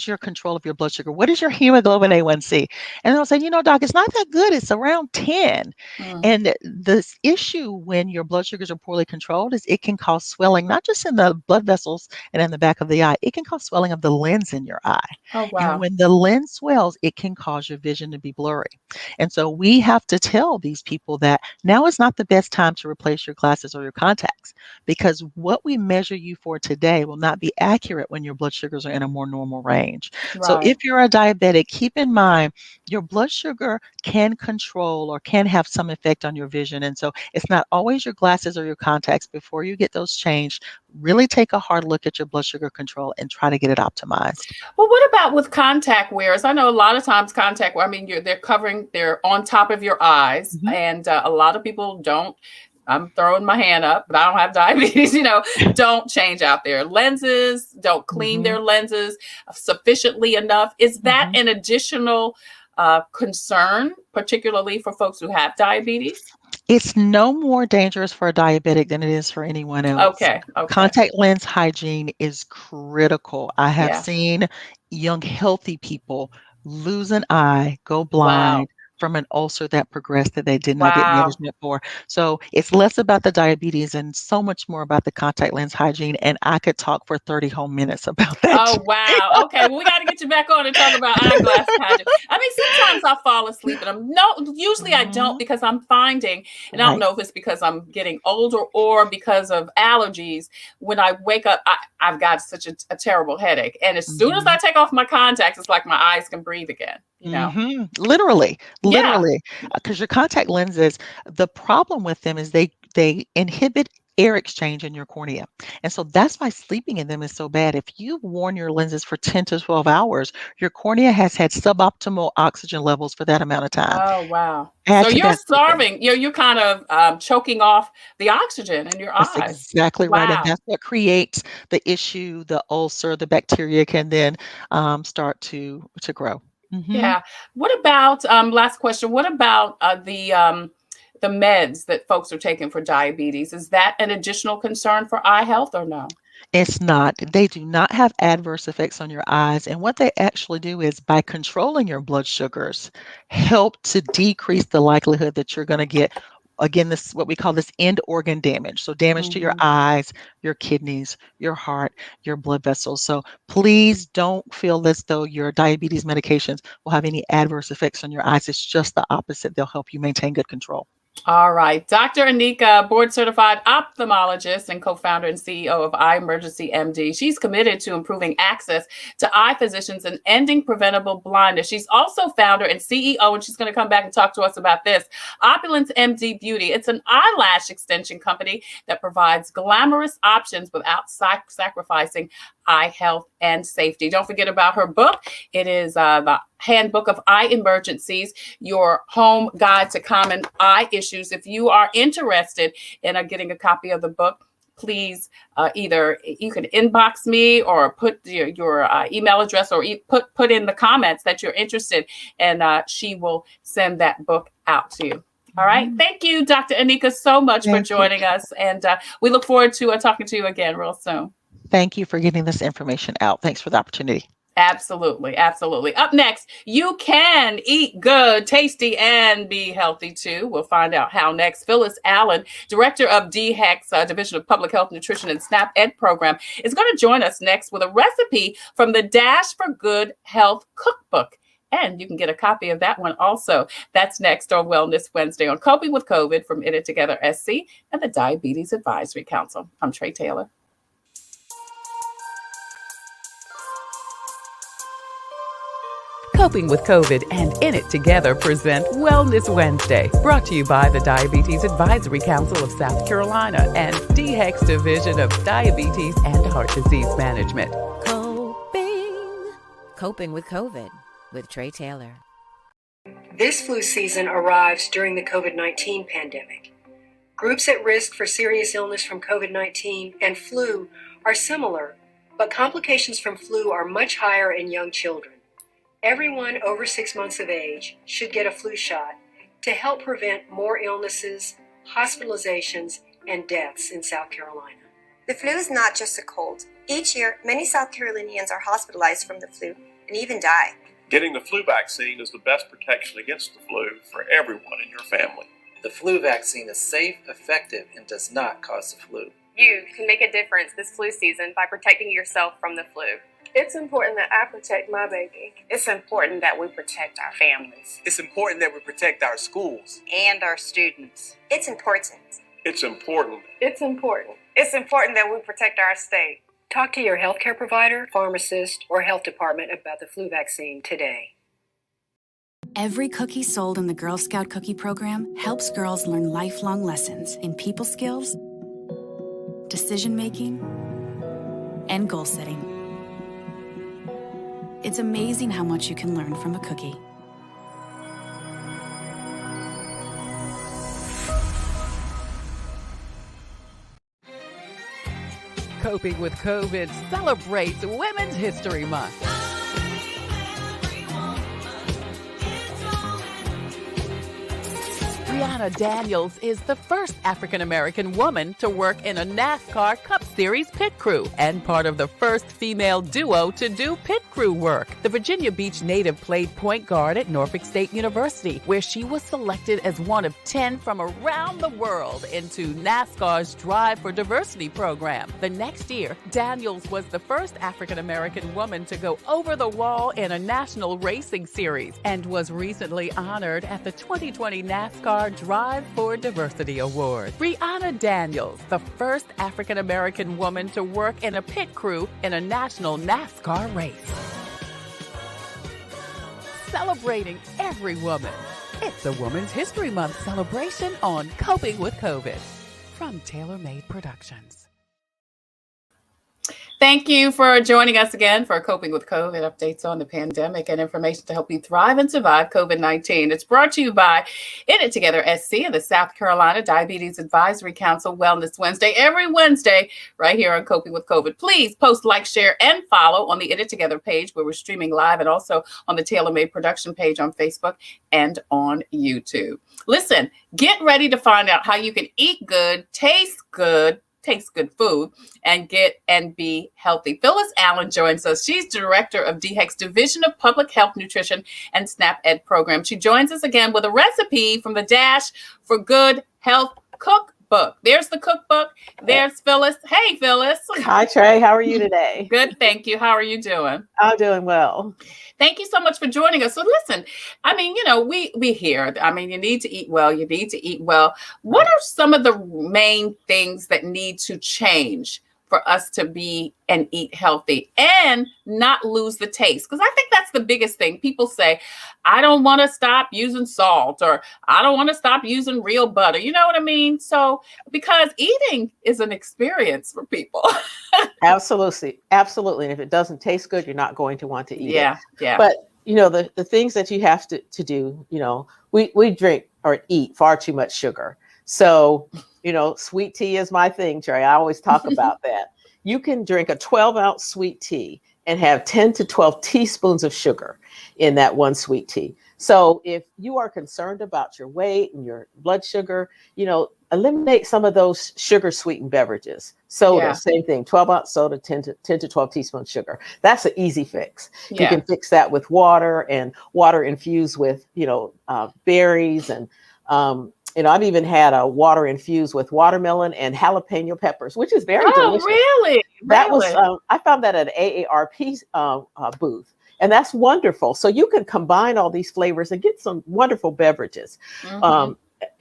your control of your blood sugar? What is your hemoglobin A1C? And they'll say, Doc, it's not that good. It's around 10. And this issue when your blood sugars are poorly controlled is it can cause swelling, not just in the blood vessels and in the back of the eye. It can cause swelling of the lens in your eye. Oh, wow. And when the lens swells, it can cause your vision to be blurry. And so we have to tell these people that now is not the best time to replace your glasses or your contacts, because what we measure you for today will not be accurate when your blood sugars are in a more normal range. So if you're a diabetic, keep in mind your blood sugar can control or can have some effect on your vision. And so it's not always your glasses or your contacts. Before you get those changed, really take a hard look at your blood sugar control and try to get it optimized. Well, what about with contact wearers? I know a lot of times they're on top of your eyes, and a lot of people don't. I'm throwing my hand up, but I don't have diabetes, don't change out their lenses, don't clean their lenses sufficiently enough. Is that an additional concern, particularly for folks who have diabetes? It's no more dangerous for a diabetic than it is for anyone else. Okay. Contact lens hygiene is critical. I have seen young, healthy people lose an eye, go blind from an ulcer that progressed that they did not get management for. So it's less about the diabetes and so much more about the contact lens hygiene. And I could talk for 30 whole minutes about that. Oh, wow. Okay. Well, we got to get you back on and talk about eyeglass hygiene. I mean, sometimes I fall asleep and usually I don't, because I'm finding, and I don't know if it's because I'm getting older or because of allergies. When I wake up, I've got such a terrible headache. And as soon as I take off my contacts, it's like my eyes can breathe again. Literally, because your contact lenses, the problem with them is they inhibit air exchange in your cornea. And so that's why sleeping in them is so bad. If you've worn your lenses for 10 to 12 hours, your cornea has had suboptimal oxygen levels for that amount of time. Oh, wow. So you're starving, you're kind of choking off the oxygen in your eyes. That's exactly right. And that's what creates the issue. The ulcer, the bacteria can then start to grow. Yeah. What about, last question, what about the meds that folks are taking for diabetes? Is that an additional concern for eye health or no? It's not. They do not have adverse effects on your eyes. And what they actually do is, by controlling your blood sugars, help to decrease the likelihood that you're going to get, again, this what we call this end organ damage. So damage to your eyes, your kidneys, your heart, your blood vessels. So please don't feel as though your diabetes medications will have any adverse effects on your eyes. It's just the opposite. They'll help you maintain good control. All right. Dr. Anika, board certified ophthalmologist and co-founder and CEO of Eye Emergency MD. She's committed to improving access to eye physicians and ending preventable blindness. She's also founder and CEO, and she's going to come back and talk to us about this, Opulence MD Beauty. It's an eyelash extension company that provides glamorous options without sacrificing eye health and safety. Don't forget about her book. It is the Handbook of Eye Emergencies, your home guide to common eye issues. If you are interested in getting a copy of the book, please either you can inbox me or put your email address, or put in the comments that you're interested, and she will send that book out to you. All right. Thank you, Dr. Anika, so much for Thank you. joining us. And we look forward to talking to you again real soon. Thank you for getting this information out. Thanks for the opportunity. Absolutely. Absolutely. Up next, you can eat good, tasty, and be healthy too. We'll find out how next. Phyllis Allen, director of DHEC's Division of Public Health, Nutrition, and SNAP Ed program, is going to join us next with a recipe from the Dash for Good Health Cookbook. And you can get a copy of that one also. That's next on Wellness Wednesday on Coping with COVID from It Together SC and the Diabetes Advisory Council. I'm Tre Tailor. Coping with COVID and In It Together present Wellness Wednesday, brought to you by the Diabetes Advisory Council of South Carolina and DHEC's Division of Diabetes and Heart Disease Management. Coping with COVID with Tre Tailor. This flu season arrives during the COVID-19 pandemic. Groups at risk for serious illness from COVID-19 and flu are similar, but complications from flu are much higher in young children. Everyone over 6 months of age should get a flu shot to help prevent more illnesses, hospitalizations, and deaths in South Carolina. The flu is not just a cold. Each year, many South Carolinians are hospitalized from the flu and even die. Getting the flu vaccine is the best protection against the flu for everyone in your family. The flu vaccine is safe, effective, and does not cause the flu. You can make a difference this flu season by protecting yourself from the flu. It's important that I protect my baby. It's important that we protect our families. It's important that we protect our schools. And our students. It's important. It's important. It's important. It's important that we protect our state. Talk to your healthcare provider, pharmacist, or health department about the flu vaccine today. Every cookie sold in the Girl Scout Cookie Program helps girls learn lifelong lessons in people skills, decision-making, and goal setting. It's amazing how much you can learn from a cookie. Coping with COVID celebrates Women's History Month. Brianna Daniels is the first African-American woman to work in a NASCAR Cup Series pit crew and part of the first female duo to do pit crew work. The Virginia Beach native played point guard at Norfolk State University, where she was selected as one of 10 from around the world into NASCAR's Drive for Diversity program. The next year, Daniels was the first African-American woman to go over the wall in a national racing series and was recently honored at the 2020 NASCAR Drive for Diversity Award. Brianna Daniels, the first African-American woman to work in a pit crew in a national NASCAR race. Celebrating every woman. It's a Women's History Month celebration on Coping with COVID from Tailor Made Productions. Thank you for joining us again for Coping with COVID, updates on the pandemic and information to help you thrive and survive COVID-19. It's brought to you by In It Together SC and the South Carolina Diabetes Advisory Council Wellness Wednesday, every Wednesday right here on Coping with COVID. Please post, like, share, and follow on the In It Together page where we're streaming live and also on the Tailor Made Production page on Facebook and on YouTube. Listen, get ready to find out how you can eat good, taste good food, and get and be healthy. Phyllis Allen joins us. She's director of DHEC's Division of Public Health, Nutrition, and SNAP Ed program. She joins us again with a recipe from the Dash for Good Health Cookbook. There's the cookbook. There's Phyllis. Hey, Phyllis. Hi, Tre. How are you today? Good, thank you. How are you doing? I'm doing well. Thank you so much for joining us. So listen, I mean, we hear, you need to eat well. You need to eat well. What are some of the main things that need to change for us to be and eat healthy and not lose the taste? Because I think that's the biggest thing. People say, I don't want to stop using salt, or I don't want to stop using real butter. You know what I mean? So because eating is an experience for people. Absolutely. Absolutely. And if it doesn't taste good, you're not going to want to eat it. Yeah. But, the things that you have to do, we drink or eat far too much sugar. So, sweet tea is my thing, Tre. I always talk about that. You can drink a 12-ounce sweet tea and have 10 to 12 teaspoons of sugar in that one sweet tea. So if you are concerned about your weight and your blood sugar, eliminate some of those sugar sweetened beverages. Soda, same thing, 12-ounce soda, 10 to 12 teaspoons sugar. That's an easy fix. Yeah. You can fix that with water, and water infused with, berries. And, I've even had a water infused with watermelon and jalapeno peppers, which is very delicious. Really? That was, I found that at an AARP booth. And that's wonderful. So you can combine all these flavors and get some wonderful beverages.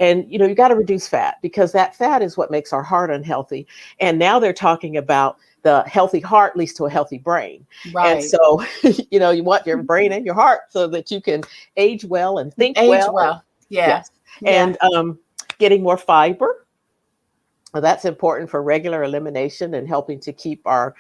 And you got to reduce fat, because that fat is what makes our heart unhealthy. And now they're talking about the healthy heart leads to a healthy brain. Right. And so, you want your brain and your heart so that you can age well and think well. Yeah. Yes. And getting more fiber. Well, that's important for regular elimination and helping to keep our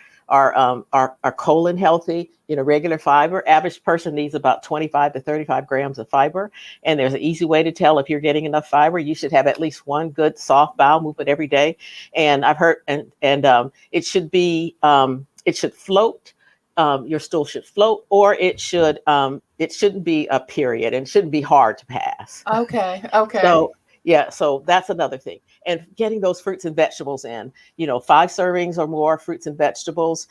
colon healthy. Regular fiber. Average person needs about 25 to 35 grams of fiber. And there's an easy way to tell if you're getting enough fiber. You should have at least one good soft bowel movement every day. And I've heard, and it should be, it should float. Your stool should float, or it shouldn't be a period, and shouldn't be hard to pass. Okay. So that's another thing. And getting those fruits and vegetables in, 5 servings or more fruits and vegetables.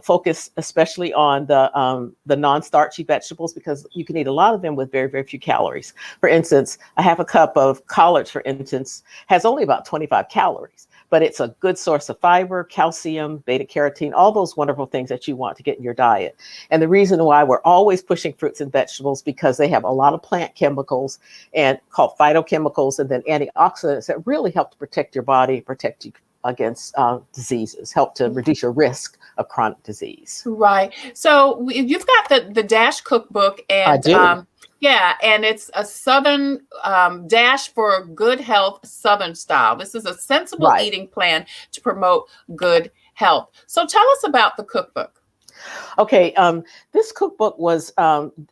Focus especially on the non-starchy vegetables, because you can eat a lot of them with very, very few calories. For instance, a half a cup of collards, for instance, has only about 25 calories, but it's a good source of fiber, calcium, beta carotene, all those wonderful things that you want to get in your diet. And the reason why we're always pushing fruits and vegetables, because they have a lot of plant chemicals and called phytochemicals, and then antioxidants that really help to protect your body, protect you against diseases, help to reduce your risk of chronic disease. Right. So you've got the DASH cookbook, and I do. and it's a Southern DASH for good health, Southern style. This is a sensible eating plan to promote good health. So tell us about the cookbook. Okay, this cookbook was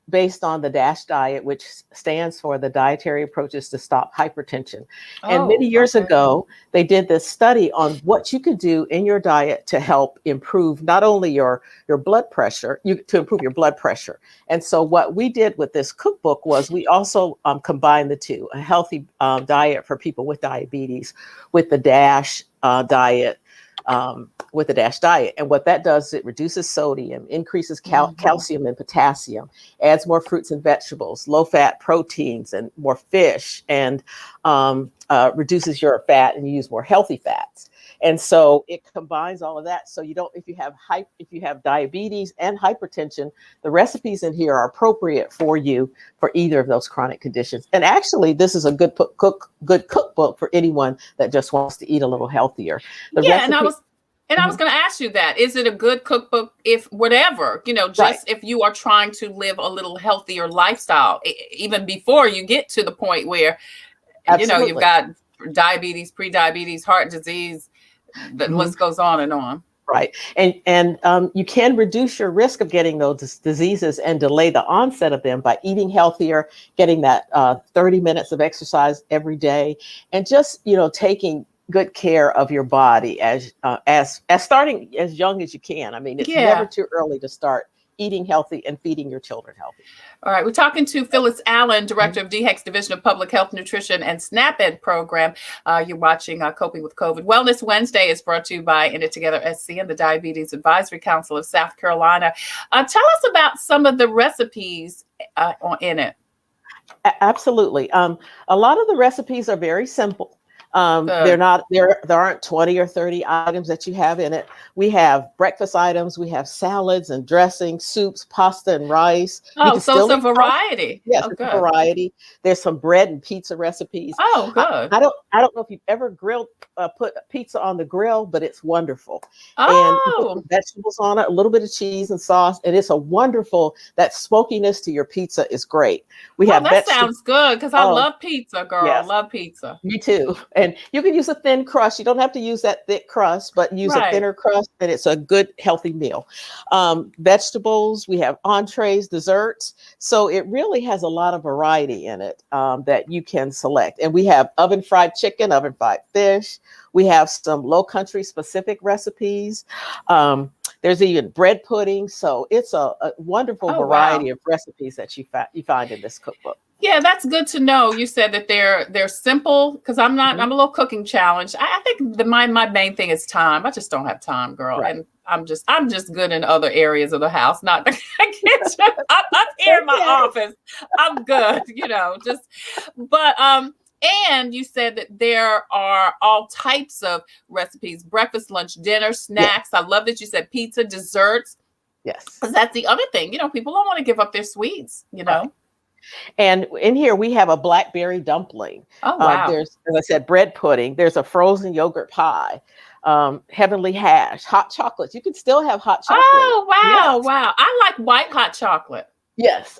based on the DASH diet, which stands for the Dietary Approaches to Stop Hypertension. And many years ago, they did this study on what you could do in your diet to help improve not only your blood pressure, to improve your blood pressure. And so what we did with this cookbook was we also combined the two, a healthy diet for people with diabetes with the DASH diet. With the DASH diet. And what that does is it reduces sodium, increases calcium and potassium, adds more fruits and vegetables, low-fat proteins, and more fish, and reduces your fat, and you use more healthy fats. And so it combines all of that. So if you have diabetes and hypertension, the recipes in here are appropriate for you for either of those chronic conditions. And actually, this is a good cookbook for anyone that just wants to eat a little healthier. And I was going to ask you that. Is it a good cookbook if whatever, if you are trying to live a little healthier lifestyle, even before you get to the point where, you've got diabetes, pre-diabetes, heart disease, the list goes on and on. Right. And you can reduce your risk of getting those diseases and delay the onset of them by eating healthier, getting that 30 minutes of exercise every day, and just, taking good care of your body as starting as young as you can. I mean, it's never too early to start eating healthy and feeding your children healthy. All right. We're talking to Phyllis Allen, Director of DHEC's Division of Public Health, Nutrition, and SNAP-Ed program. You're watching Coping with COVID. Wellness Wednesday is brought to you by In It Together SC and the Diabetes Advisory Council of South Carolina. Tell us about some of the recipes in it. Absolutely. A lot of the recipes are very simple. There aren't 20 or 30 items that you have in it. We have breakfast items, we have salads and dressings, soups, pasta and rice. Oh, so it's a variety. Yes, it's a variety. There's some bread and pizza recipes. Oh, good. I don't know if you've ever put pizza on the grill, but it's wonderful. Oh. And you put some vegetables on it, a little bit of cheese and sauce, and it's a wonderful, that smokiness to your pizza is great. That sounds good, because I love pizza, girl. Yes. I love pizza. Me too. And you can use a thin crust. You don't have to use that thick crust, but use a thinner crust, and it's a good, healthy meal. Vegetables, we have entrees, desserts. So it really has a lot of variety in it that you can select. And we have oven fried chicken, oven fried fish. We have some low country specific recipes. There's even bread pudding. So it's a wonderful variety of recipes that you find in this cookbook. Yeah, that's good to know. You said that they're simple, because I'm a little cooking challenged. I think my main thing is time. I just don't have time, girl. Right. And I'm just good in other areas of the house, not the kitchen. I'm here in my office. I'm good, but and you said that there are all types of recipes: breakfast, lunch, dinner, snacks. Yes. I love that you said pizza, desserts. Yes. Because that's the other thing. People don't want to give up their sweets, Right. And in here we have a blackberry dumpling. Oh, wow. There's, as I said, bread pudding. There's a frozen yogurt pie, heavenly hash, hot chocolates. You can still have hot chocolate. Oh, wow. Yes. Wow. I like white hot chocolate. Yes.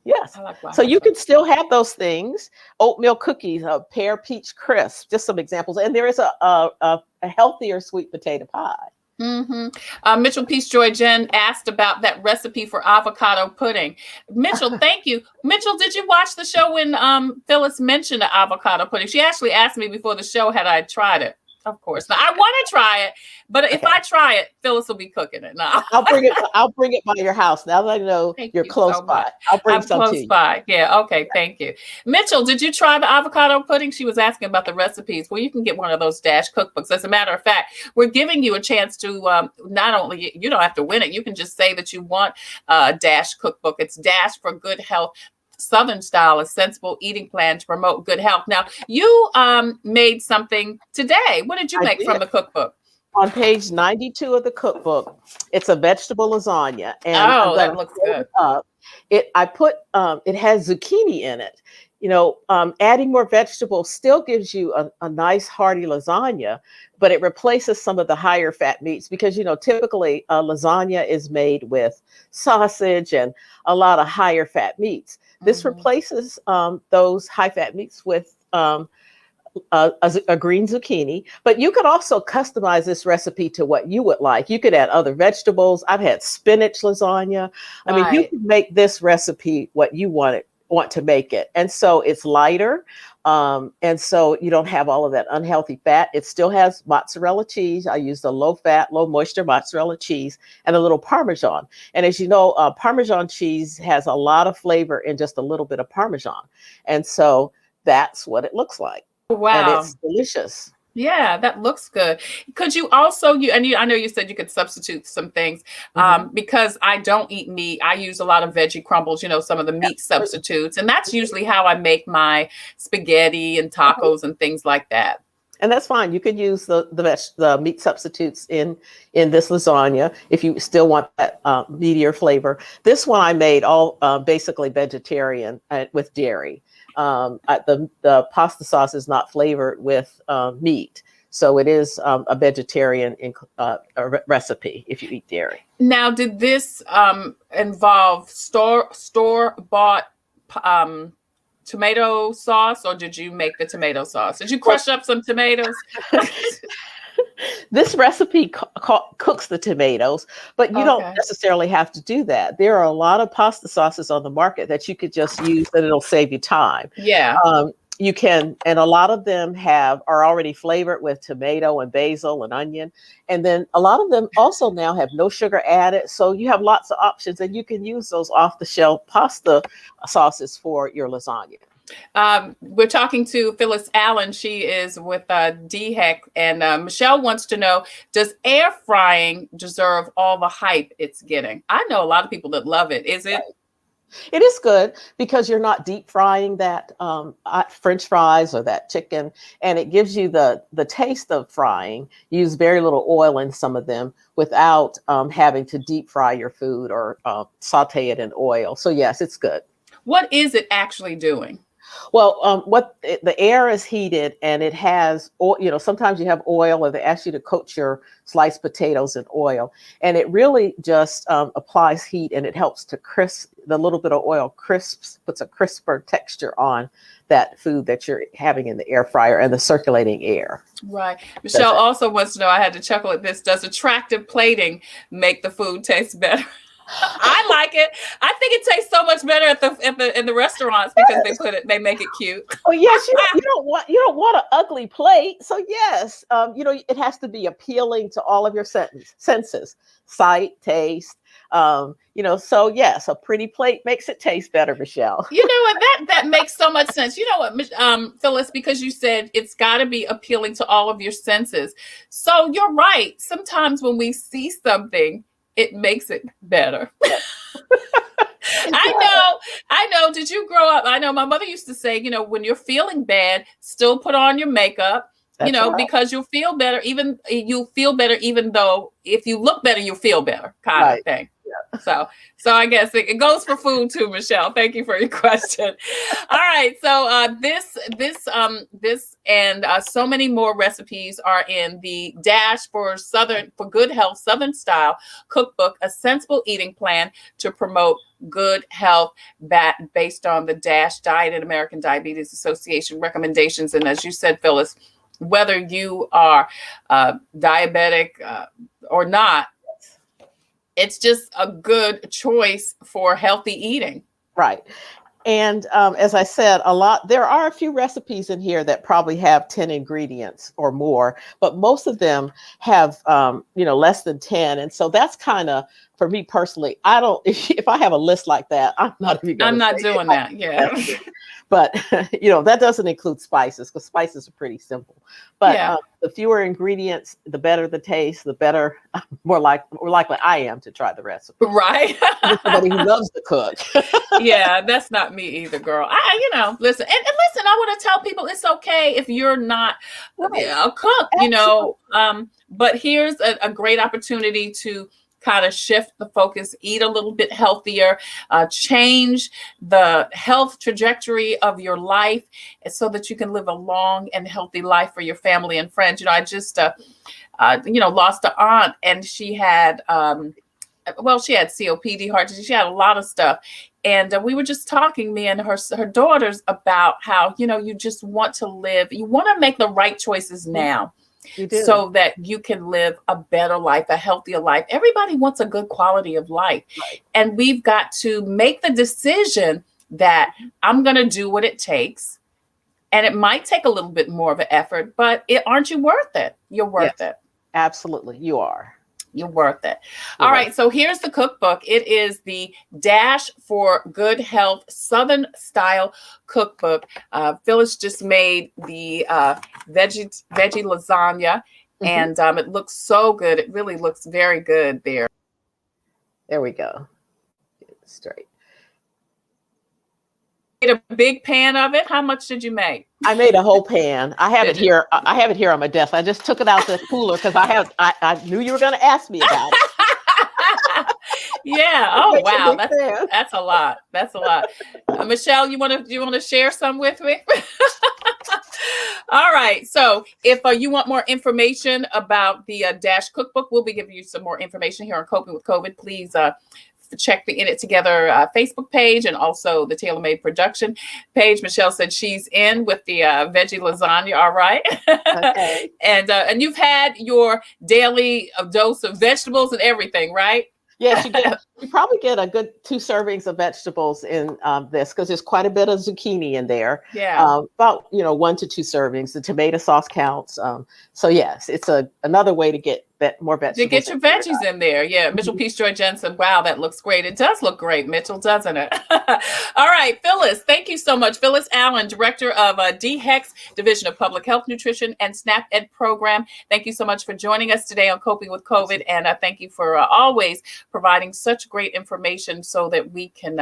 Yes. I like white so hot you can still have those things. Oatmeal cookies, a pear peach crisp, just some examples. And there is a healthier sweet potato pie. Mm-hmm. Mitchell Peace Joy Jen asked about that recipe for avocado pudding. Mitchell, thank you. Mitchell, did you watch the show when Phyllis mentioned the avocado pudding? She actually asked me before the show had I tried it. Of course. Now, I want to try it, but if I try it, Phyllis will be cooking it. No. I'll bring it by your house. Now that I know you're close so by. I'll bring some close to you. By. Yeah. Okay. Thank you. Mitchell, did you try the avocado pudding? She was asking about the recipes. Well, you can get one of those Dash cookbooks. As a matter of fact, we're giving you a chance to not only, you don't have to win it. You can just say that you want a Dash cookbook. It's Dash for Good Health. Southern style, a sensible eating plan to promote good health. Now, you made something today. What did you make from the cookbook? On page 92 of the cookbook, it's a vegetable lasagna. And that looks good. It has zucchini in it. Adding more vegetables still gives you a nice hearty lasagna, but it replaces some of the higher fat meats because, typically lasagna is made with sausage and a lot of higher fat meats. This replaces those high fat meats with a green zucchini, but you could also customize this recipe to what you would like. You could add other vegetables. I've had spinach lasagna. I mean, you can make this recipe what you want to make it. And so it's lighter. And so you don't have all of that unhealthy fat. It still has mozzarella cheese. I used a low fat, low moisture mozzarella cheese and a little Parmesan. And as you know, Parmesan cheese has a lot of flavor in just a little bit of Parmesan. And so that's what it looks like. Wow. And it's delicious. Yeah, that looks good. Could you also, I know you said you could substitute some things because I don't eat meat. I use a lot of veggie crumbles, some of the meat substitutes. And that's usually how I make my spaghetti and tacos and things like that. And that's fine. You could use the meat substitutes in this lasagna if you still want that meatier flavor. This one I made all basically vegetarian with dairy. The pasta sauce is not flavored with meat. So it is a vegetarian recipe if you eat dairy. Now, did this involve store-bought tomato sauce, or did you make the tomato sauce? Did you crush up some tomatoes? This recipe cooks the tomatoes, but you don't necessarily have to do that. There are a lot of pasta sauces on the market that you could just use and it'll save you time. Yeah. You can, and a lot of them are already flavored with tomato and basil and onion. And then a lot of them also now have no sugar added. So you have lots of options and you can use those off the shelf pasta sauces for your lasagna. We're talking to Phyllis Allen. She is with DHEC, and Michelle wants to know, does air frying deserve all the hype it's getting? I know a lot of people that love it. Is it? It is good because you're not deep frying that French fries or that chicken, and it gives you the taste of frying. You use very little oil in some of them without having to deep fry your food or saute it in oil. So yes, it's good. What is it actually doing? Well, the air is heated and it has, sometimes you have oil or they ask you to coat your sliced potatoes in oil, and it really just applies heat and it helps to crisp. The little bit of oil puts a crisper texture on that food that you're having in the air fryer and the circulating air. Right. Michelle also wants to know, I had to chuckle at this, does attractive plating make the food taste better? I like it. I think it tastes so much better in the restaurants because they make it cute. Oh yes, you don't want an ugly plate. So yes, it has to be appealing to all of your senses, sight, taste. So yes, a pretty plate makes it taste better, Michelle. You know what? That makes so much sense. You know what, Phyllis, because you said it's got to be appealing to all of your senses. So you're right. Sometimes when we see something, it makes it better. I know. Did you grow up? I know my mother used to say, when you're feeling bad, still put on your makeup. That's right. Because you'll feel better. Even though if you look better, you'll feel better, kind of thing. Yeah. So I guess it goes for food too, Michelle. Thank you for your question. All right. So this and so many more recipes are in the Dash for Good Health Southern Style Cookbook, a sensible eating plan to promote good health based on the Dash Diet and American Diabetes Association recommendations. And as you said, Phyllis, whether you are diabetic or not, it's just a good choice for healthy eating. Right. And as I said, there are a few recipes in here that probably have 10 ingredients or more, but most of them have, less than 10. And so that's kind of, for me personally, if I have a list like that, I'm not even I'm not doing that. Yeah. But, that doesn't include spices because spices are pretty simple. But the fewer ingredients, the better the taste, the better, more likely I am to try the recipe. Right. Somebody who loves to cook. Yeah, that's not me either, girl. Listen, and listen, I want to tell people it's okay if you're not a cook, but here's a great opportunity to kind of shift the focus, eat a little bit healthier, change the health trajectory of your life so that you can live a long and healthy life for your family and friends. I just, lost an aunt, and she had, she had COPD, heart disease. She had a lot of stuff. And we were just talking, me and her daughters, about how, you just want to live. You want to make the right choices now. So that you can live a better life, a healthier life. Everybody wants a good quality of life. Right. And we've got to make the decision that I'm going to do what it takes. And it might take a little bit more of an effort, but aren't you worth it? You're worth it. Absolutely. You are. You're worth it. All right. So here's the cookbook. It is the Dash for Good Health Southern Style Cookbook. Phyllis just made the veggie lasagna, and it looks so good. It really looks very good there. There we go. Get it straight. Made a big pan of it. How much did you make? I made a whole pan. I have it here. I have it here on my desk. I just took it out the cooler because I knew you were going to ask me about it. Yeah. Oh wow. That's a lot. That's a lot. Michelle, you want to share some with me? All right. So if you want more information about the Dash Cookbook, we'll be giving you some more information here on Coping with COVID. Please check the In It Together Facebook page and also the Tailor Made production page. Michelle said she's in with the veggie lasagna. All right. Okay. And you've had your daily dose of vegetables and everything, right? Yes, you probably get a good 2 servings of vegetables in this because there's quite a bit of zucchini in there. Yeah. About 1 to 2 servings. The tomato sauce counts. So yes, it's another way to get more vegetables. To get your veggies in there. Yeah. Mitchell Peace Joy Jensen. Wow, that looks great. It does look great, Mitchell, doesn't it? All right, Phyllis, thank you so much. Phyllis Allen, Director of DHEC, Division of Public Health Nutrition and SNAP Ed Program. Thank you so much for joining us today on Coping with COVID. And thank you for always providing such great information so that we can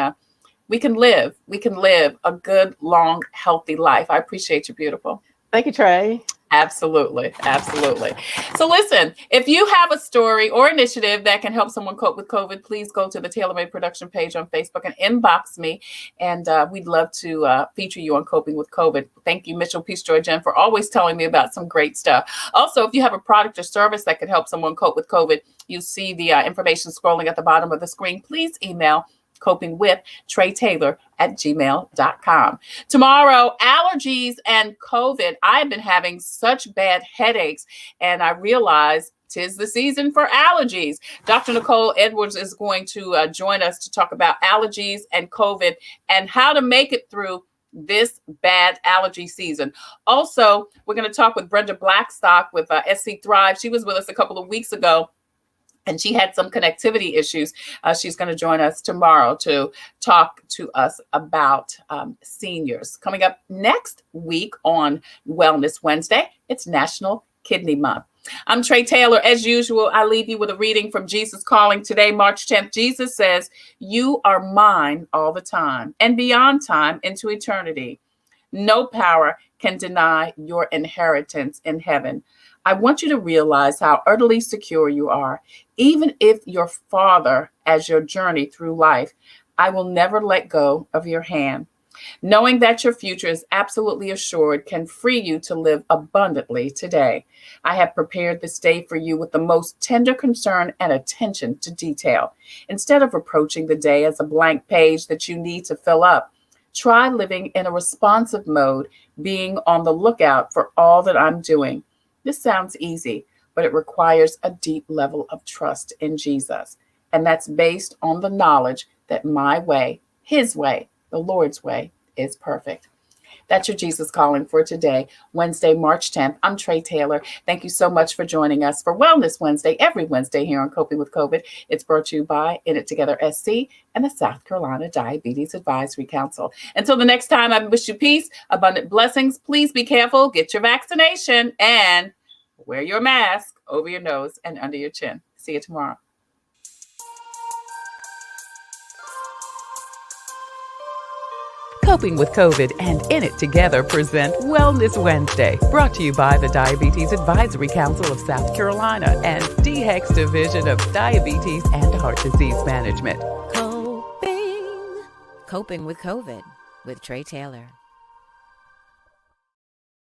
live a good, long, healthy life. I appreciate you, beautiful. Thank you, Trey. Absolutely. Absolutely. So listen, if you have a story or initiative that can help someone cope with COVID, please go to the Tailor Made production page on Facebook and inbox me. And we'd love to feature you on Coping with COVID. Thank you, Mitchell Peace Joy Jen, for always telling me about some great stuff. Also, if you have a product or service that can help someone cope with COVID, you see the information scrolling at the bottom of the screen. Please email Coping with Tre Tailor @gmail.com. Tomorrow, allergies and COVID. I've been having such bad headaches, and I realized 'tis the season for allergies. Dr. Nicole Edwards is going to join us to talk about allergies and COVID and how to make it through this bad allergy season. Also, we're going to talk with Brenda Blackstock with SC Thrive. She was with us a couple of weeks ago, and she had some connectivity issues. She's going to join us tomorrow to talk to us about seniors. Coming up next week on Wellness Wednesday, it's National Kidney Month. I'm Tre Tailor. As usual, I leave you with a reading from Jesus Calling today, March 10th. Jesus says, "You are mine all the time and beyond time into eternity. No power can deny your inheritance in heaven. I want you to realize how utterly secure you are. Even if your father as your journey through life, I will never let go of your hand. Knowing that your future is absolutely assured can free you to live abundantly today. I have prepared this day for you with the most tender concern and attention to detail. Instead of approaching the day as a blank page that you need to fill up, try living in a responsive mode, being on the lookout for all that I'm doing. This sounds easy, but it requires a deep level of trust in Jesus. And that's based on the knowledge that my way, his way, the Lord's way, is perfect." That's your Jesus Calling for today, Wednesday, March 10th. I'm Tre Tailor. Thank you so much for joining us for Wellness Wednesday, every Wednesday here on Coping with COVID. It's brought to you by In It Together SC and the South Carolina Diabetes Advisory Council. Until the next time, I wish you peace, abundant blessings. Please be careful, get your vaccination, and wear your mask over your nose and under your chin. See you tomorrow. Coping with COVID and In It Together present Wellness Wednesday, brought to you by the Diabetes Advisory Council of South Carolina and DHEC's Division of Diabetes and Heart Disease Management. Coping with COVID with Tre Tailor.